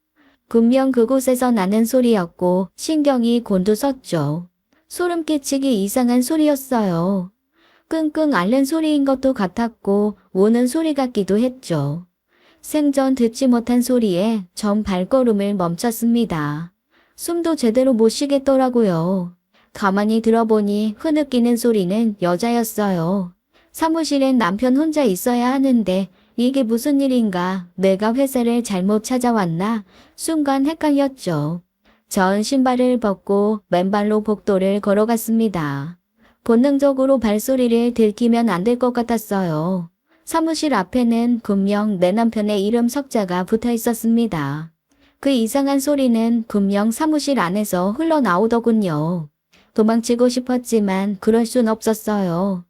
분명 그곳에서 나는 소리였고 신경이 곤두섰죠. 소름 끼치기 이상한 소리였어요. 끙끙 앓는 소리인 것도 같았고 우는 소리 같기도 했죠. 생전 듣지 못한 소리에 전 발걸음을 멈췄습니다. 숨도 제대로 못 쉬겠더라고요. 가만히 들어보니 흐느끼는 소리는 여자였어요. 사무실엔 남편 혼자 있어야 하는데 이게 무슨 일인가, 내가 회사를 잘못 찾아왔나, 순간 헷갈렸죠. 전 신발을 벗고 맨발로 복도를 걸어갔습니다. 본능적으로 발소리를 들키면 안 될 것 같았어요. 사무실 앞에는 분명 내 남편의 이름 석자가 붙어 있었습니다. 그 이상한 소리는 분명 사무실 안에서 흘러나오더군요. 도망치고 싶었지만 그럴 순 없었어요.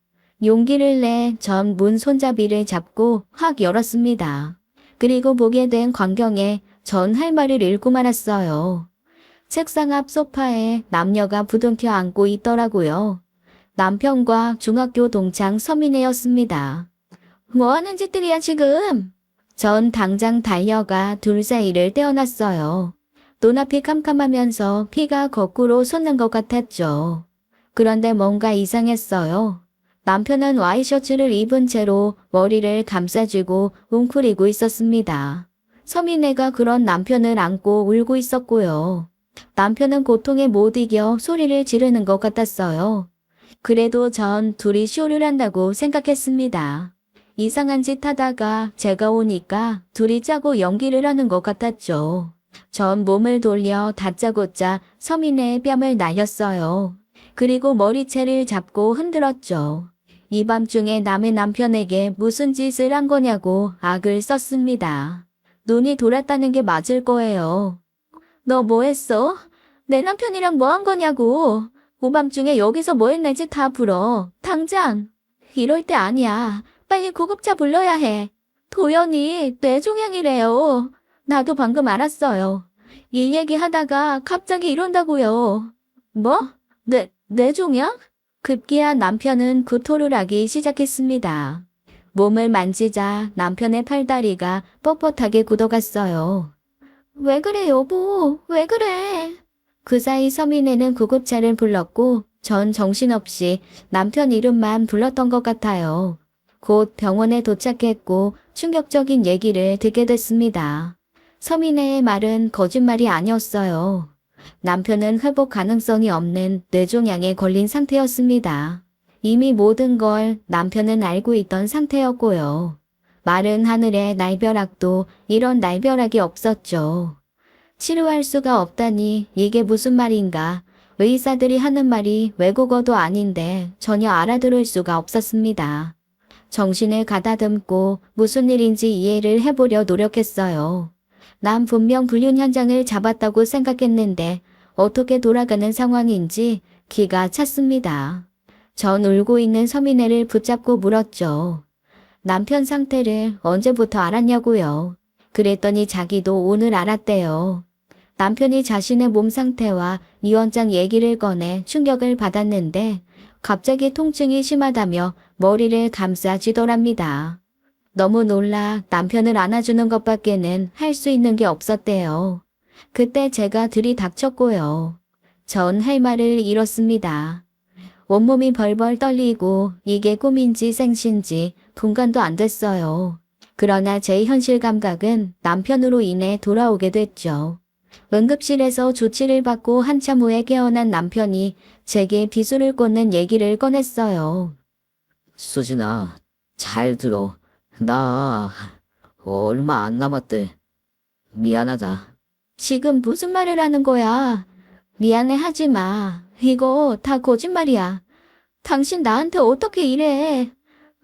용기를 내 전 문 손잡이를 잡고 확 열었습니다. 그리고 보게 된 광경에 전 할 말을 잃고 말았어요. 책상 앞 소파에 남녀가 부둥켜 앉고 있더라고요. 남편과 중학교 동창 서민애였습니다. 뭐 하는 짓들이야 지금? 전 당장 달려가 둘 사이를 떼어놨어요. 눈앞이 캄캄하면서 피가 거꾸로 솟는 것 같았죠. 그런데 뭔가 이상했어요. 남편은 와이셔츠를 입은 채로 머리를 감싸쥐고 웅크리고 있었습니다. 서민애가 그런 남편을 안고 울고 있었고요. 남편은 고통에 못 이겨 소리를 지르는 것 같았어요. 그래도 전 둘이 쇼를 한다고 생각했습니다. 이상한 짓 하다가 제가 오니까 둘이 짜고 연기를 하는 것 같았죠. 전 몸을 돌려 다짜고짜 서민의 뺨을 날렸어요. 그리고 머리채를 잡고 흔들었죠. 이 밤중에 남의 남편에게 무슨 짓을 한 거냐고 악을 썼습니다. 눈이 돌았다는 게 맞을 거예요. 너 뭐 했어? 내 남편이랑 뭐 한 거냐고. 오밤중에 여기서 뭐 했는지 다 불어. 당장. 이럴 때 아니야. 빨리 구급차 불러야 해. 도연이 뇌종양이래요. 나도 방금 알았어요. 이 얘기 하다가 갑자기 이런다고요. 뭐? 뇌종양? 급기야 남편은 구토를 하기 시작했습니다. 몸을 만지자 남편의 팔다리가 뻣뻣하게 굳어갔어요. 왜 그래 여보? 왜 그래? 그 사이 서민애는 구급차를 불렀고 전 정신없이 남편 이름만 불렀던 것 같아요. 곧 병원에 도착했고 충격적인 얘기를 듣게 됐습니다. 서민애의 말은 거짓말이 아니었어요. 남편은 회복 가능성이 없는 뇌종양에 걸린 상태였습니다. 이미 모든 걸 남편은 알고 있던 상태였고요. 마른 하늘의 날벼락도 이런 날벼락이 없었죠. 치료할 수가 없다니 이게 무슨 말인가. 의사들이 하는 말이 외국어도 아닌데 전혀 알아들을 수가 없었습니다. 정신을 가다듬고 무슨 일인지 이해를 해보려 노력했어요. 난 분명 불륜 현장을 잡았다고 생각했는데 어떻게 돌아가는 상황인지 기가 찼습니다. 전 울고 있는 서민애를 붙잡고 물었죠. 남편 상태를 언제부터 알았냐고요. 그랬더니 자기도 오늘 알았대요. 남편이 자신의 몸 상태와 이원장 얘기를 꺼내 충격을 받았는데 갑자기 통증이 심하다며 머리를 감싸쥐더랍니다. 너무 놀라 남편을 안아주는 것밖에는 할 수 있는 게 없었대요. 그때 제가 들이닥쳤고요. 전 할 말을 잃었습니다. 온몸이 벌벌 떨리고 이게 꿈인지 생신지 분간도 안 됐어요. 그러나 제 현실 감각은 남편으로 인해 돌아오게 됐죠. 응급실에서 조치를 받고 한참 후에 깨어난 남편이 제게 비수를 꽂는 얘기를 꺼냈어요. 수진아, 잘 들어. 나 얼마 안 남았대. 미안하다. 지금 무슨 말을 하는 거야? 미안해 하지 마. 이거 다 거짓말이야. 당신 나한테 어떻게 이래?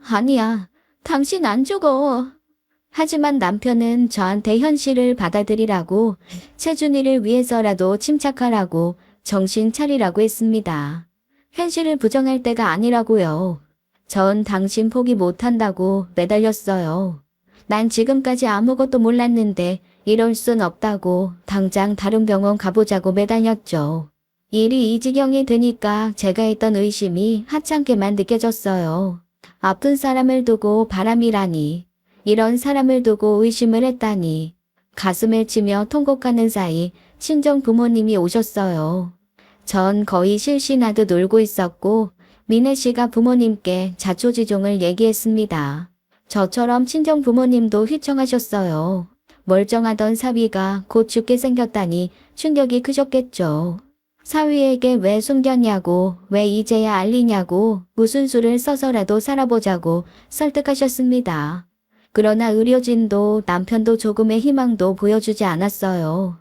아니야. 당신 안 죽어. 하지만 남편은 저한테 현실을 받아들이라고 채준이를 위해서라도 침착하라고 정신 차리라고 했습니다. 현실을 부정할 때가 아니라고요. 전 당신 포기 못한다고 매달렸어요. 난 지금까지 아무것도 몰랐는데 이럴 순 없다고 당장 다른 병원 가보자고 매달렸죠. 일이 이 지경이 되니까 제가 했던 의심이 하찮게만 느껴졌어요. 아픈 사람을 두고 바람이라니. 이런 사람을 두고 의심을 했다니. 가슴을 치며 통곡하는 사이 친정 부모님이 오셨어요. 전 거의 실신하듯 놀고 있었고 미애 씨가 부모님께 자초지종을 얘기했습니다. 저처럼 친정 부모님도 휘청하셨어요. 멀쩡하던 사위가 곧 죽게 생겼다니 충격이 크셨겠죠. 사위에게 왜 숨겼냐고, 왜 이제야 알리냐고, 무슨 수를 써서라도 살아보자고 설득하셨습니다. 그러나 의료진도 남편도 조금의 희망도 보여주지 않았어요.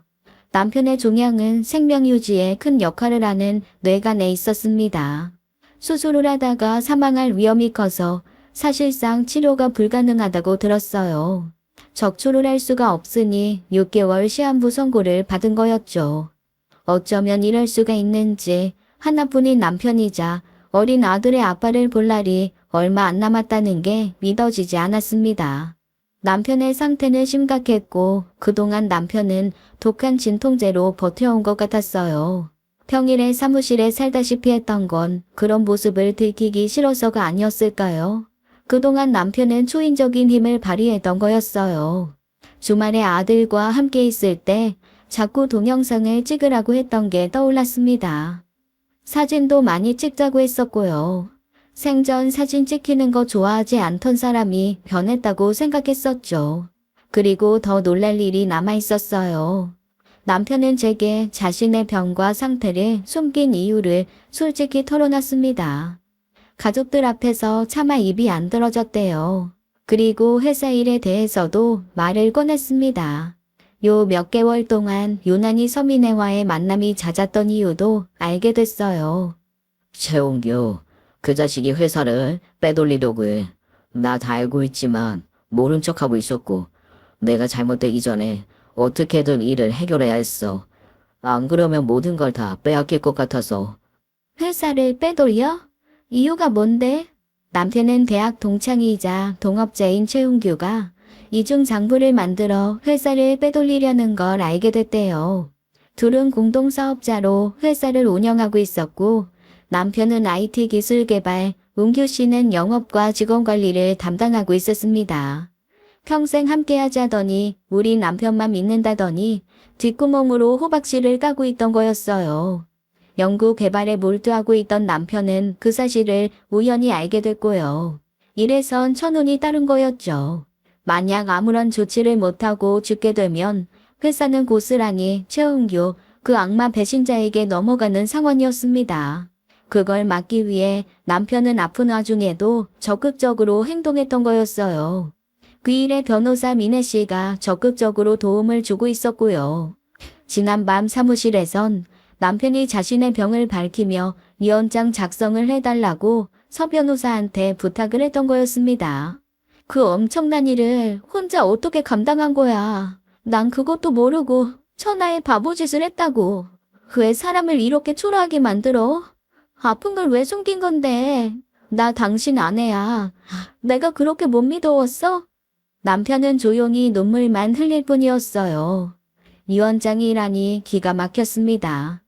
남편의 종양은 생명 유지에 큰 역할을 하는 뇌간에 있었습니다. 수술을 하다가 사망할 위험이 커서 사실상 치료가 불가능하다고 들었어요. 적초를 할 수가 없으니 6개월 시한부 선고를 받은 거였죠. 어쩌면 이럴 수가 있는지 하나뿐인 남편이자 어린 아들의 아빠를 볼 날이 얼마 안 남았다는 게 믿어지지 않았습니다. 남편의 상태는 심각했고 그동안 남편은 독한 진통제로 버텨온 것 같았어요. 평일에 사무실에 살다시피 했던 건 그런 모습을 들키기 싫어서가 아니었을까요? 그동안 남편은 초인적인 힘을 발휘했던 거였어요. 주말에 아들과 함께 있을 때 자꾸 동영상을 찍으라고 했던 게 떠올랐습니다. 사진도 많이 찍자고 했었고요. 생전 사진 찍히는 거 좋아하지 않던 사람이 변했다고 생각했었죠. 그리고 더 놀랄 일이 남아 있었어요. 남편은 제게 자신의 병과 상태를 숨긴 이유를 솔직히 털어놨습니다. 가족들 앞에서 차마 입이 안 들어졌대요. 그리고 회사 일에 대해서도 말을 꺼냈습니다. 요 몇 개월 동안 유난히 서민애와의 만남이 잦았던 이유도 알게 됐어요. 최홍규, 그 자식이 회사를 빼돌리려고 해. 나 다 알고 있지만 모른 척하고 있었고 내가 잘못되기 전에 어떻게든 일을 해결해야 했어. 안 그러면 모든 걸 다 빼앗길 것 같아서. 회사를 빼돌려? 이유가 뭔데? 남편은 대학 동창이자 동업자인 최웅규가 이중 장부를 만들어 회사를 빼돌리려는 걸 알게 됐대요. 둘은 공동 사업자로 회사를 운영하고 있었고 남편은 IT 기술 개발, 웅규 씨는 영업과 직원 관리를 담당하고 있었습니다. 평생 함께 하자더니 우리 남편만 믿는다더니 뒷구멍으로 호박씨를 까고 있던 거였어요. 연구 개발에 몰두하고 있던 남편은 그 사실을 우연히 알게 됐고요. 이래선 천운이 따른 거였죠. 만약 아무런 조치를 못하고 죽게 되면 회사는 고스란히 최은규 그 악마 배신자에게 넘어가는 상황이었습니다. 그걸 막기 위해 남편은 아픈 와중에도 적극적으로 행동했던 거였어요. 그 일에 변호사 민혜 씨가 적극적으로 도움을 주고 있었고요. 지난밤 사무실에선 남편이 자신의 병을 밝히며 위원장 작성을 해달라고 서 변호사한테 부탁을 했던 거였습니다. 그 엄청난 일을 혼자 어떻게 감당한 거야. 난 그것도 모르고 천하의 바보짓을 했다고. 왜 사람을 이렇게 초라하게 만들어? 아픈 걸 왜 숨긴 건데? 나 당신 아내야. 내가 그렇게 못 믿어왔어? 남편은 조용히 눈물만 흘릴 뿐이었어요. 위원장이라니 기가 막혔습니다.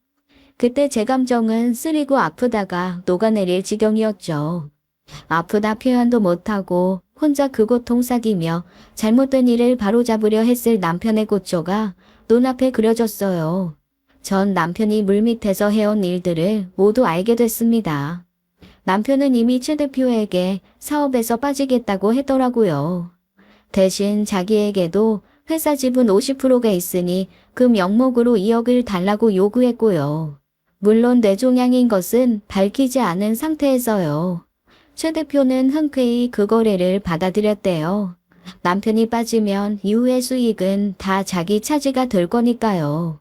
그때 제 감정은 쓰리고 아프다가 녹아내릴 지경이었죠. 아프다 표현도 못하고 혼자 그 고통 삭이며 잘못된 일을 바로잡으려 했을 남편의 고초가 눈앞에 그려졌어요. 전 남편이 물밑에서 해온 일들을 모두 알게 됐습니다. 남편은 이미 최 대표에게 사업에서 빠지겠다고 했더라고요. 대신 자기에게도 회사 지분 50%가 있으니 그 명목으로 2억을 달라고 요구했고요. 물론 뇌종양인 것은 밝히지 않은 상태에서요. 최 대표는 흔쾌히 그 거래를 받아들였대요. 남편이 빠지면 이후의 수익은 다 자기 차지가 될 거니까요.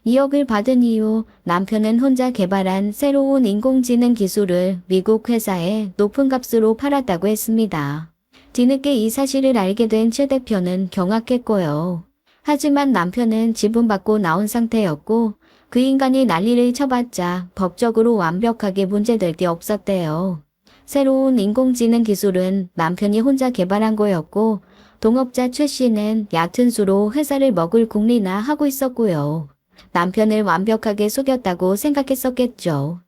2억을 받은 이후 남편은 혼자 개발한 새로운 인공지능 기술을 미국 회사에 높은 값으로 팔았다고 했습니다. 뒤늦게 이 사실을 알게 된 최 대표는 경악했고요. 하지만 남편은 지분받고 나온 상태였고 그 인간이 난리를 쳐봤자 법적으로 완벽하게 문제될 게 없었대요. 새로운 인공지능 기술은 남편이 혼자 개발한 거였고 동업자 최 씨는 얕은 수로 회사를 먹을 궁리나 하고 있었고요. 남편을 완벽하게 속였다고 생각했었겠죠.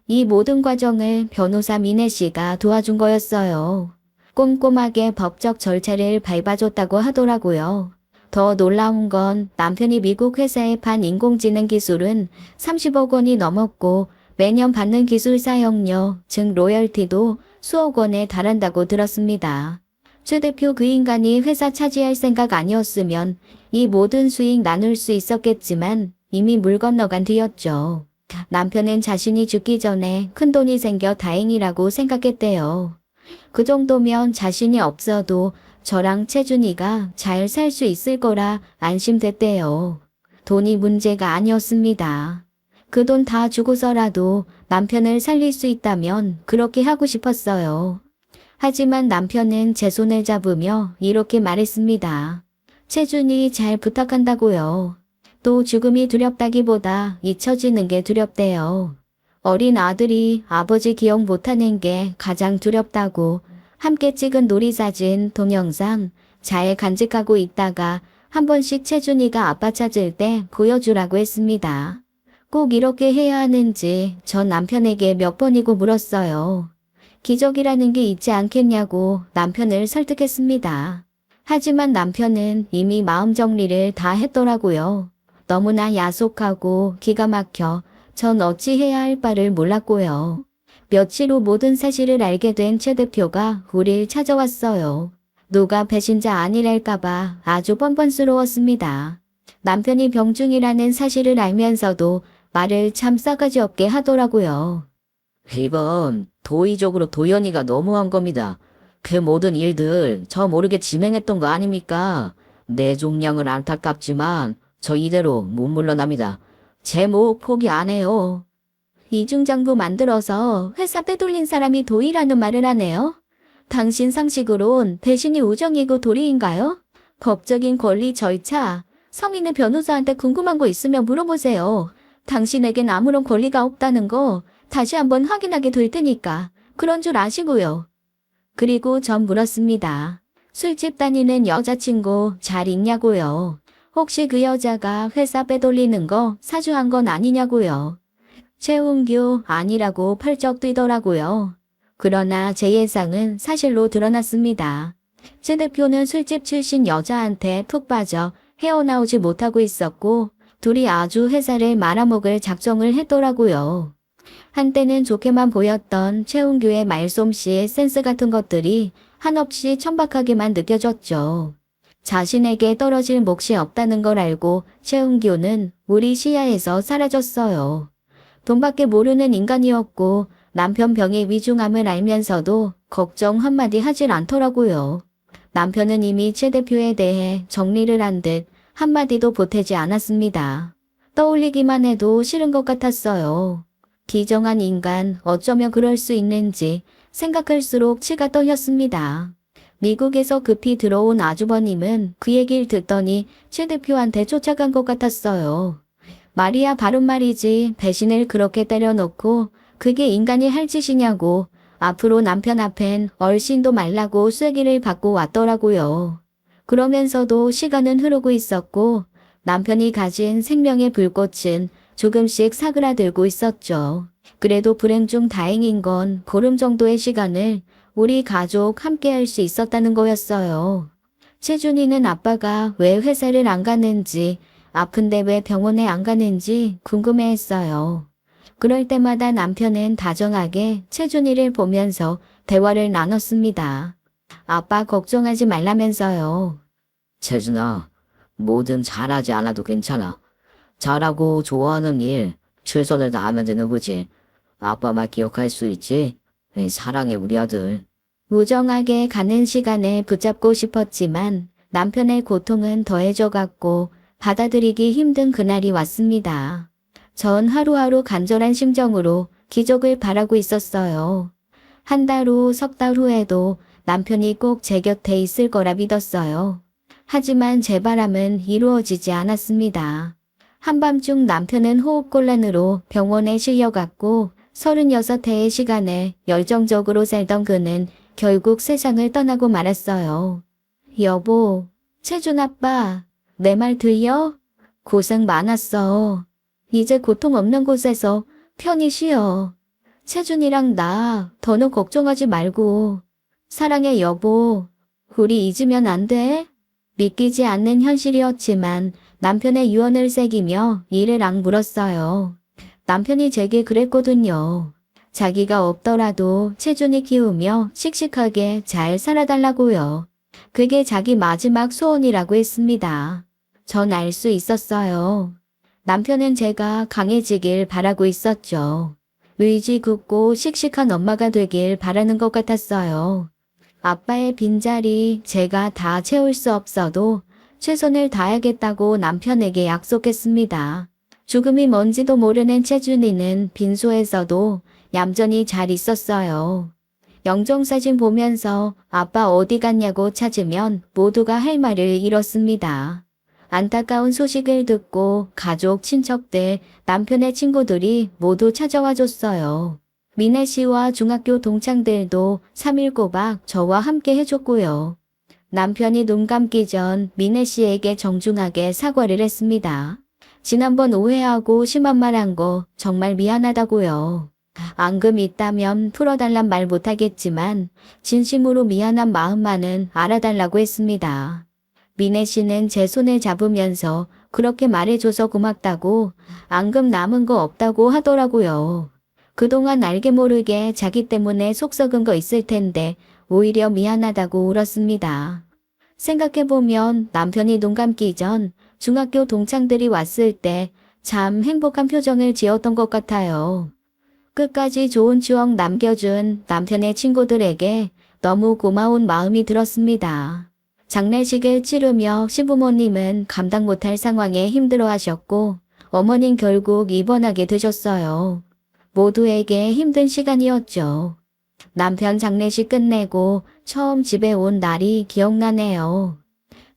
이 모든 과정을 변호사 민혜 씨가 도와준 거였어요. 꼼꼼하게 법적 절차를 밟아줬다고 하더라고요. 더 놀라운 건 남편이 미국 회사에 판 인공지능 기술은 30억 원이 넘었고 매년 받는 기술 사용료, 즉 로열티도 수억 원에 달한다고 들었습니다. 최 대표 그 인간이 회사 차지할 생각 아니었으면 이 모든 수익 나눌 수 있었겠지만 이미 물 건너간 뒤였죠. 남편은 자신이 죽기 전에 큰돈이 생겨 다행이라고 생각했대요. 그 정도면 자신이 없어도 저랑 채준이가 잘 살 수 있을 거라 안심됐대요. 돈이 문제가 아니었습니다. 그 돈 다 주고서라도 남편을 살릴 수 있다면 그렇게 하고 싶었어요. 하지만 남편은 제 손을 잡으며 이렇게 말했습니다. 채준이 잘 부탁한다고요. 또 죽음이 두렵다기보다 잊혀지는 게 두렵대요. 어린 아들이 아버지 기억 못하는 게 가장 두렵다고 함께 찍은 놀이사진, 동영상 잘 간직하고 있다가 한 번씩 채준이가 아빠 찾을 때 보여주라고 했습니다. 꼭 이렇게 해야 하는지 전 남편에게 몇 번이고 물었어요. 기적이라는 게 있지 않겠냐고 남편을 설득했습니다. 하지만 남편은 이미 마음 정리를 다 했더라고요. 너무나 야속하고 기가 막혀 전 어찌 해야 할 바를 몰랐고요. 며칠 후 모든 사실을 알게 된 최 대표가 우릴 찾아왔어요. 누가 배신자 아니랄까봐 아주 뻔뻔스러웠습니다. 남편이 병중이라는 사실을 알면서도 말을 참 싸가지 없게 하더라고요. 이번 도의적으로 도연이가 너무한 겁니다. 그 모든 일들 저 모르게 진행했던 거 아닙니까? 내 종량은 안타깝지만 저 이대로 못 물러납니다. 제 목 포기 안 해요. 이중장부 만들어서 회사 빼돌린 사람이 도의라는 말을 하네요. 당신 상식으론 배신이 우정이고 도리인가요? 법적인 권리 절차, 성인의 변호사한테 궁금한 거 있으면 물어보세요. 당신에겐 아무런 권리가 없다는 거 다시 한번 확인하게 될 테니까 그런 줄 아시고요. 그리고 전 물었습니다. 술집 다니는 여자친구 잘 있냐고요. 혹시 그 여자가 회사 빼돌리는 거 사주한 건 아니냐고요. 최은규 아니라고 펄쩍 뛰더라고요. 그러나 제 예상은 사실로 드러났습니다. 최 대표는 술집 출신 여자한테 푹 빠져 헤어나오지 못하고 있었고 둘이 아주 회사를 말아먹을 작정을 했더라고요. 한때는 좋게만 보였던 최은규의 말솜씨, 센스 같은 것들이 한없이 천박하게만 느껴졌죠. 자신에게 떨어질 몫이 없다는 걸 알고 최은규는 우리 시야에서 사라졌어요. 돈밖에 모르는 인간이었고 남편 병의 위중함을 알면서도 걱정 한마디 하질 않더라고요. 남편은 이미 최 대표에 대해 정리를 한 듯 한마디도 보태지 않았습니다. 떠올리기만 해도 싫은 것 같았어요. 기정한 인간 어쩌면 그럴 수 있는지 생각할수록 치가 떨렸습니다. 미국에서 급히 들어온 아주버님은 그 얘기를 듣더니 최 대표한테 쫓아간 것 같았어요. 말이야 바른 말이지 배신을 그렇게 때려놓고 그게 인간이 할 짓이냐고 앞으로 남편 앞엔 얼씬도 말라고 쐐기를 받고 왔더라고요. 그러면서도 시간은 흐르고 있었고 남편이 가진 생명의 불꽃은 조금씩 사그라들고 있었죠. 그래도 불행 중 다행인 건 보름 정도의 시간을 우리 가족 함께 할 수 있었다는 거였어요. 채준이는 아빠가 왜 회사를 안 가는지, 아픈데 왜 병원에 안 가는지 궁금해했어요. 그럴 때마다 남편은 다정하게 채준이를 보면서 대화를 나눴습니다. 아빠 걱정하지 말라면서요. 채준아, 뭐든 잘하지 않아도 괜찮아. 잘하고 좋아하는 일 최선을 다하면 되는 거지. 아빠 말 기억할 수 있지? 사랑해 우리 아들. 무정하게 가는 시간에 붙잡고 싶었지만 남편의 고통은 더해져갔고 받아들이기 힘든 그날이 왔습니다. 전 하루하루 간절한 심정으로 기적을 바라고 있었어요. 한 달 후, 석 달 후에도 남편이 꼭 제 곁에 있을 거라 믿었어요. 하지만 제 바람은 이루어지지 않았습니다. 한밤중 남편은 호흡곤란으로 병원에 실려갔고 36해의 시간을 열정적으로 살던 그는 결국 세상을 떠나고 말았어요. 여보, 채준 아빠, 내 말 들려? 고생 많았어. 이제 고통 없는 곳에서 편히 쉬어. 채준이랑 나 더는 걱정하지 말고. 사랑해 여보. 우리 잊으면 안 돼? 믿기지 않는 현실이었지만 남편의 유언을 새기며 이를 악물었어요. 남편이 제게 그랬거든요. 자기가 없더라도 채준이 키우며 씩씩하게 잘 살아달라고요. 그게 자기 마지막 소원이라고 했습니다. 전 알 수 있었어요. 남편은 제가 강해지길 바라고 있었죠. 의지 굳고 씩씩한 엄마가 되길 바라는 것 같았어요. 아빠의 빈자리 제가 다 채울 수 없어도 최선을 다하겠다고 남편에게 약속했습니다. 죽음이 뭔지도 모르는 채준이는 빈소에서도 얌전히 잘 있었어요. 영정사진 보면서 아빠 어디 갔냐고 찾으면 모두가 할 말을 잃었습니다. 안타까운 소식을 듣고 가족, 친척들, 남편의 친구들이 모두 찾아와 줬어요. 미애 씨와 중학교 동창들도 3일 꼬박 저와 함께 해줬고요. 남편이 눈 감기 전 미애 씨에게 정중하게 사과를 했습니다. 지난번 오해하고 심한 말 한 거 정말 미안하다고요. 앙금 있다면 풀어달란 말 못하겠지만 진심으로 미안한 마음만은 알아달라고 했습니다. 미애 씨는 제 손을 잡으면서 그렇게 말해줘서 고맙다고 앙금 남은 거 없다고 하더라고요. 그동안 알게 모르게 자기 때문에 속 썩은 거 있을 텐데 오히려 미안하다고 울었습니다. 생각해보면 남편이 눈 감기 전 중학교 동창들이 왔을 때 참 행복한 표정을 지었던 것 같아요. 끝까지 좋은 추억 남겨준 남편의 친구들에게 너무 고마운 마음이 들었습니다. 장례식을 치르며 시부모님은 감당 못할 상황에 힘들어하셨고 어머닌 결국 입원하게 되셨어요. 모두에게 힘든 시간이었죠. 남편 장례식 끝내고 처음 집에 온 날이 기억나네요.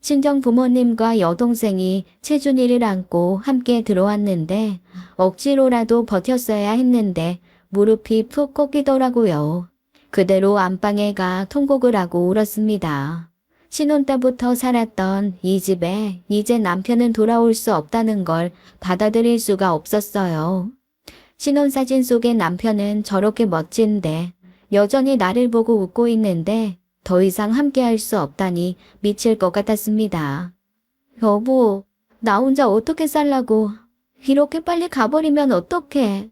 친정 부모님과 여동생이 채준이를 안고 함께 들어왔는데 억지로라도 버텼어야 했는데 무릎이 푹 꺾이더라고요. 그대로 안방에 가 통곡을 하고 울었습니다. 신혼 때부터 살았던 이 집에 이제 남편은 돌아올 수 없다는 걸 받아들일 수가 없었어요. 신혼사진 속의 남편은 저렇게 멋진데 여전히 나를 보고 웃고 있는데 더 이상 함께할 수 없다니 미칠 것 같았습니다. 여보, 나 혼자 어떻게 살라고. 이렇게 빨리 가버리면 어떡해.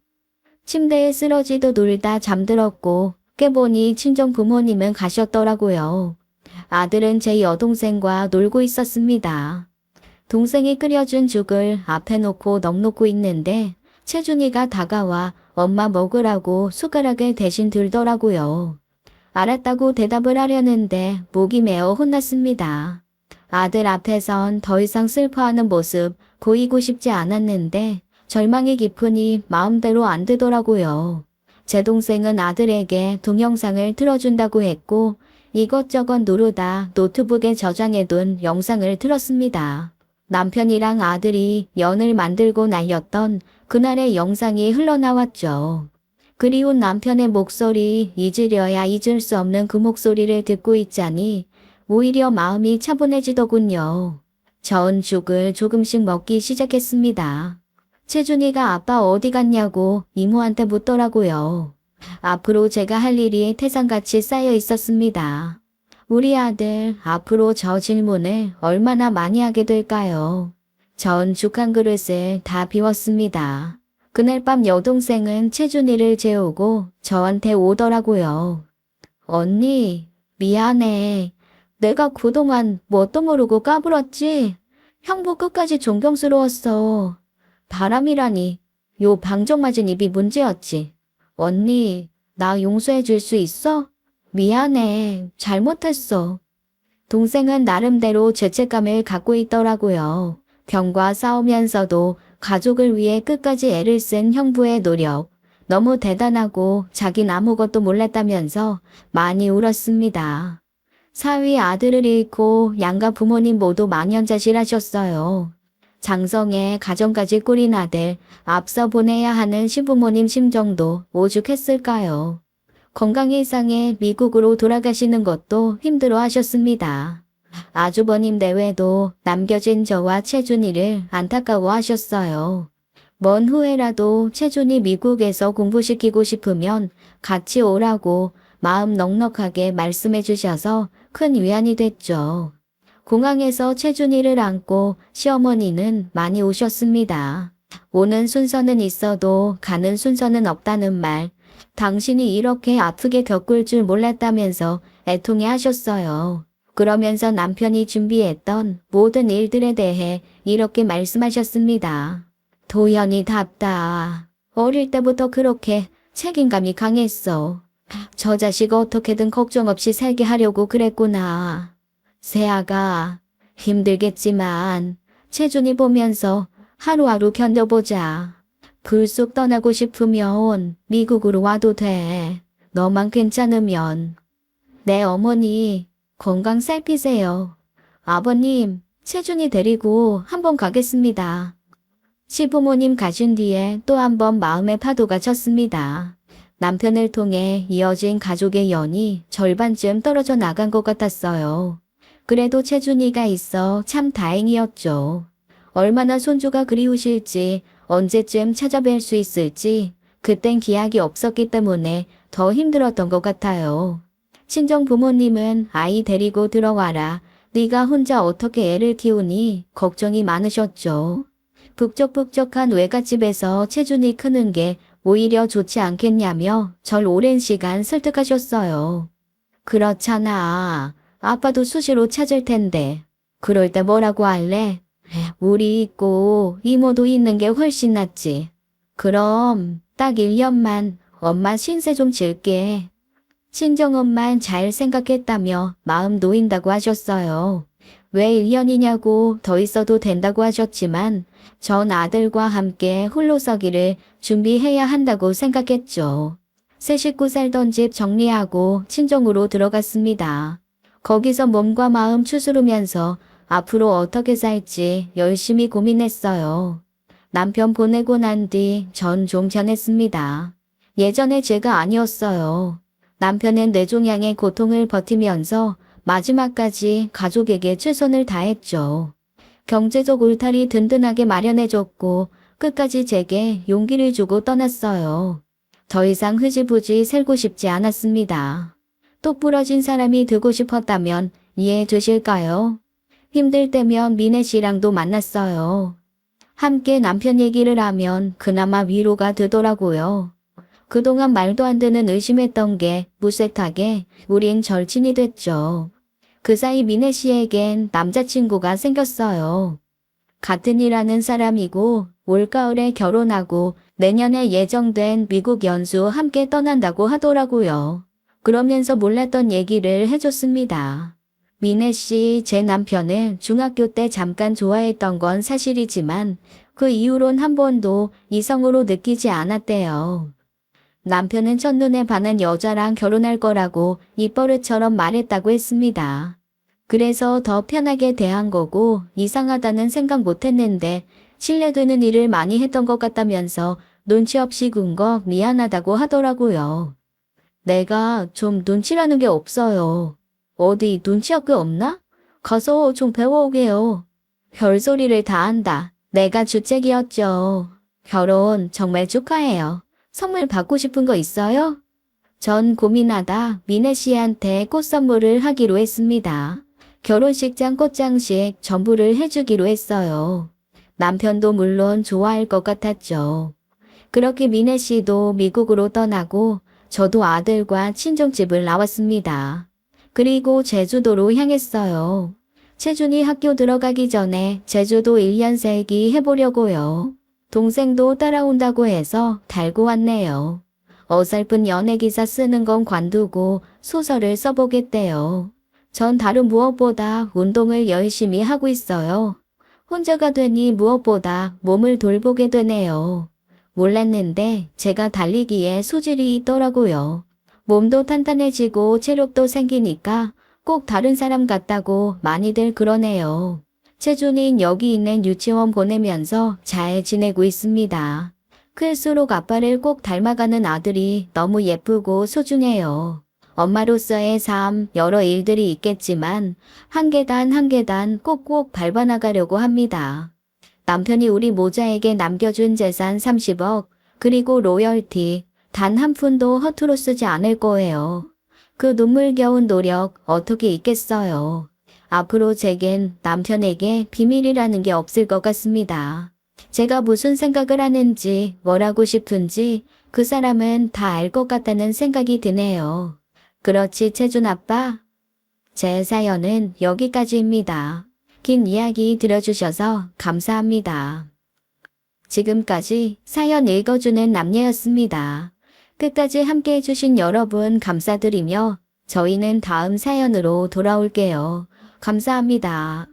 침대에 쓰러지도 놀다 잠들었고 깨보니 친정 부모님은 가셨더라고요. 아들은 제 여동생과 놀고 있었습니다. 동생이 끓여준 죽을 앞에 놓고 넋놓고 있는데 채준이가 다가와 엄마 먹으라고 숟가락을 대신 들더라고요. 알았다고 대답을 하려는데 목이 메어 혼났습니다. 아들 앞에선 더 이상 슬퍼하는 모습 보이고 싶지 않았는데 절망이 깊으니 마음대로 안 되더라고요. 제 동생은 아들에게 동영상을 틀어준다고 했고 이것저것 누르다 노트북에 저장해둔 영상을 틀었습니다. 남편이랑 아들이 연을 만들고 날렸던 그날의 영상이 흘러나왔죠. 그리운 남편의 목소리, 잊으려야 잊을 수 없는 그 목소리를 듣고 있자니 오히려 마음이 차분해지더군요. 저은 죽을 조금씩 먹기 시작했습니다. 채준이가 아빠 어디 갔냐고 이모한테 묻더라고요. 앞으로 제가 할 일이 태산같이 쌓여 있었습니다. 우리 아들 앞으로 저 질문을 얼마나 많이 하게 될까요? 전 죽 한 그릇을 다 비웠습니다. 그날 밤 여동생은 채준이를 재우고 저한테 오더라고요. 언니, 미안해. 내가 그동안 뭣도 모르고 까불었지? 형부 끝까지 존경스러웠어. 바람이라니. 요 방정 맞은 입이 문제였지. 언니, 나 용서해 줄 수 있어? 미안해. 잘못했어. 동생은 나름대로 죄책감을 갖고 있더라고요. 병과 싸우면서도 가족을 위해 끝까지 애를 쓴 형부의 노력. 너무 대단하고 자긴 아무것도 몰랐다면서 많이 울었습니다. 사위 아들을 잃고 양가 부모님 모두 망연자실하셨어요. 장성의 가정까지 꾸린 아들 앞서 보내야 하는 시부모님 심정도 오죽했을까요. 건강이 상해 미국으로 돌아가시는 것도 힘들어 하셨습니다. 아주버님 내외도 남겨진 저와 채준이를 안타까워 하셨어요. 먼 후에라도 채준이 미국에서 공부시키고 싶으면 같이 오라고 마음 넉넉하게 말씀해 주셔서 큰 위안이 됐죠. 공항에서 채준이를 안고 시어머니는 많이 오셨습니다. 오는 순서는 있어도 가는 순서는 없다는 말. 당신이 이렇게 아프게 겪을 줄 몰랐다면서 애통해 하셨어요. 그러면서 남편이 준비했던 모든 일들에 대해 이렇게 말씀하셨습니다. 도연이답다. 어릴 때부터 그렇게 책임감이 강했어. 저 자식 어떻게든 걱정 없이 살게 하려고 그랬구나. 세아가 힘들겠지만 채준이 보면서 하루하루 견뎌보자. 불쑥 떠나고 싶으면 미국으로 와도 돼. 너만 괜찮으면. 내 어머니 건강 살피세요. 아버님, 채준이 데리고 한번 가겠습니다. 시부모님 가신 뒤에 또 한 번 마음의 파도가 쳤습니다. 남편을 통해 이어진 가족의 연이 절반쯤 떨어져 나간 것 같았어요. 그래도 채준이가 있어 참 다행이었죠. 얼마나 손주가 그리우실지, 언제쯤 찾아뵐 수 있을지 그땐 기약이 없었기 때문에 더 힘들었던 것 같아요. 친정 부모님은 아이 데리고 들어와라. 네가 혼자 어떻게 애를 키우니 걱정이 많으셨죠. 북적북적한 외갓집에서 채준이 크는 게 오히려 좋지 않겠냐며 절 오랜 시간 설득하셨어요. 그렇잖아. 아빠도 수시로 찾을 텐데. 그럴 때 뭐라고 할래? 우리 있고 이모도 있는 게 훨씬 낫지. 그럼 딱 1년만 엄마 신세 좀 질게. 친정엄만 잘 생각했다며 마음 놓인다고 하셨어요. 왜 1년이냐고 더 있어도 된다고 하셨지만 전 아들과 함께 홀로 서기를 준비해야 한다고 생각했죠. 새 식구 살던 집 정리하고 친정으로 들어갔습니다. 거기서 몸과 마음 추스르면서 앞으로 어떻게 살지 열심히 고민했어요. 남편 보내고 난 뒤 전 좀 변했습니다. 예전에 제가 아니었어요. 남편은 뇌종양의 고통을 버티면서 마지막까지 가족에게 최선을 다했죠. 경제적 울타리 든든하게 마련해줬고 끝까지 제게 용기를 주고 떠났어요. 더 이상 흐지부지 살고 싶지 않았습니다. 똑 부러진 사람이 되고 싶었다면 이해해 주실까요? 힘들 때면 미애 씨랑도 만났어요. 함께 남편 얘기를 하면 그나마 위로가 되더라고요. 그동안 말도 안 되는 의심했던 게 무색하게 우린 절친이 됐죠. 그 사이 미애 씨에겐 남자친구가 생겼어요. 같은 일 하는 사람이고 올가을에 결혼하고 내년에 예정된 미국 연수 함께 떠난다고 하더라고요. 그러면서 몰랐던 얘기를 해줬습니다. 미애 씨, 제 남편을 중학교 때 잠깐 좋아했던 건 사실이지만 그 이후론 한 번도 이성으로 느끼지 않았대요. 남편은 첫눈에 반한 여자랑 결혼할 거라고 입버릇처럼 말했다고 했습니다. 그래서 더 편하게 대한 거고 이상하다는 생각 못 했는데 신뢰되는 일을 많이 했던 것 같다면서 눈치 없이 군 거 미안하다고 하더라고요. 내가 좀 눈치라는 게 없어요. 어디 눈치학교 없나? 가서 좀 배워오게요. 별소리를 다 한다. 내가 주책이었죠. 결혼 정말 축하해요. 선물 받고 싶은 거 있어요? 전 고민하다 미애 씨한테 꽃 선물을 하기로 했습니다. 결혼식장 꽃장식 전부를 해주기로 했어요. 남편도 물론 좋아할 것 같았죠. 그렇게 미애 씨도 미국으로 떠나고 저도 아들과 친정집을 나왔습니다. 그리고 제주도로 향했어요. 채준이 학교 들어가기 전에 제주도 1년 살기 해보려고요. 동생도 따라온다고 해서 달고 왔네요. 어설픈 연애기사 쓰는 건 관두고 소설을 써보겠대요. 전 다른 무엇보다 운동을 열심히 하고 있어요. 혼자가 되니 무엇보다 몸을 돌보게 되네요. 몰랐는데 제가 달리기에 소질이 있더라고요. 몸도 탄탄해지고 체력도 생기니까 꼭 다른 사람 같다고 많이들 그러네요. 채준이는 여기 있는 유치원 보내면서 잘 지내고 있습니다. 클수록 아빠를 꼭 닮아가는 아들이 너무 예쁘고 소중해요. 엄마로서의 삶, 여러 일들이 있겠지만 한 계단 한 계단 꼭꼭 밟아나가려고 합니다. 남편이 우리 모자에게 남겨준 재산 30억, 그리고 로열티, 단 한 푼도 허투루 쓰지 않을 거예요. 그 눈물겨운 노력 어떻게 있겠어요. 앞으로 제겐 남편에게 비밀이라는 게 없을 것 같습니다. 제가 무슨 생각을 하는지, 뭘 하고 싶은지 그 사람은 다 알 것 같다는 생각이 드네요. 그렇지, 채준 아빠? 제 사연은 여기까지입니다. 긴 이야기 들어주셔서 감사합니다. 지금까지 사연 읽어주는 남녀였습니다. 끝까지 함께 해주신 여러분 감사드리며 저희는 다음 사연으로 돌아올게요. 감사합니다.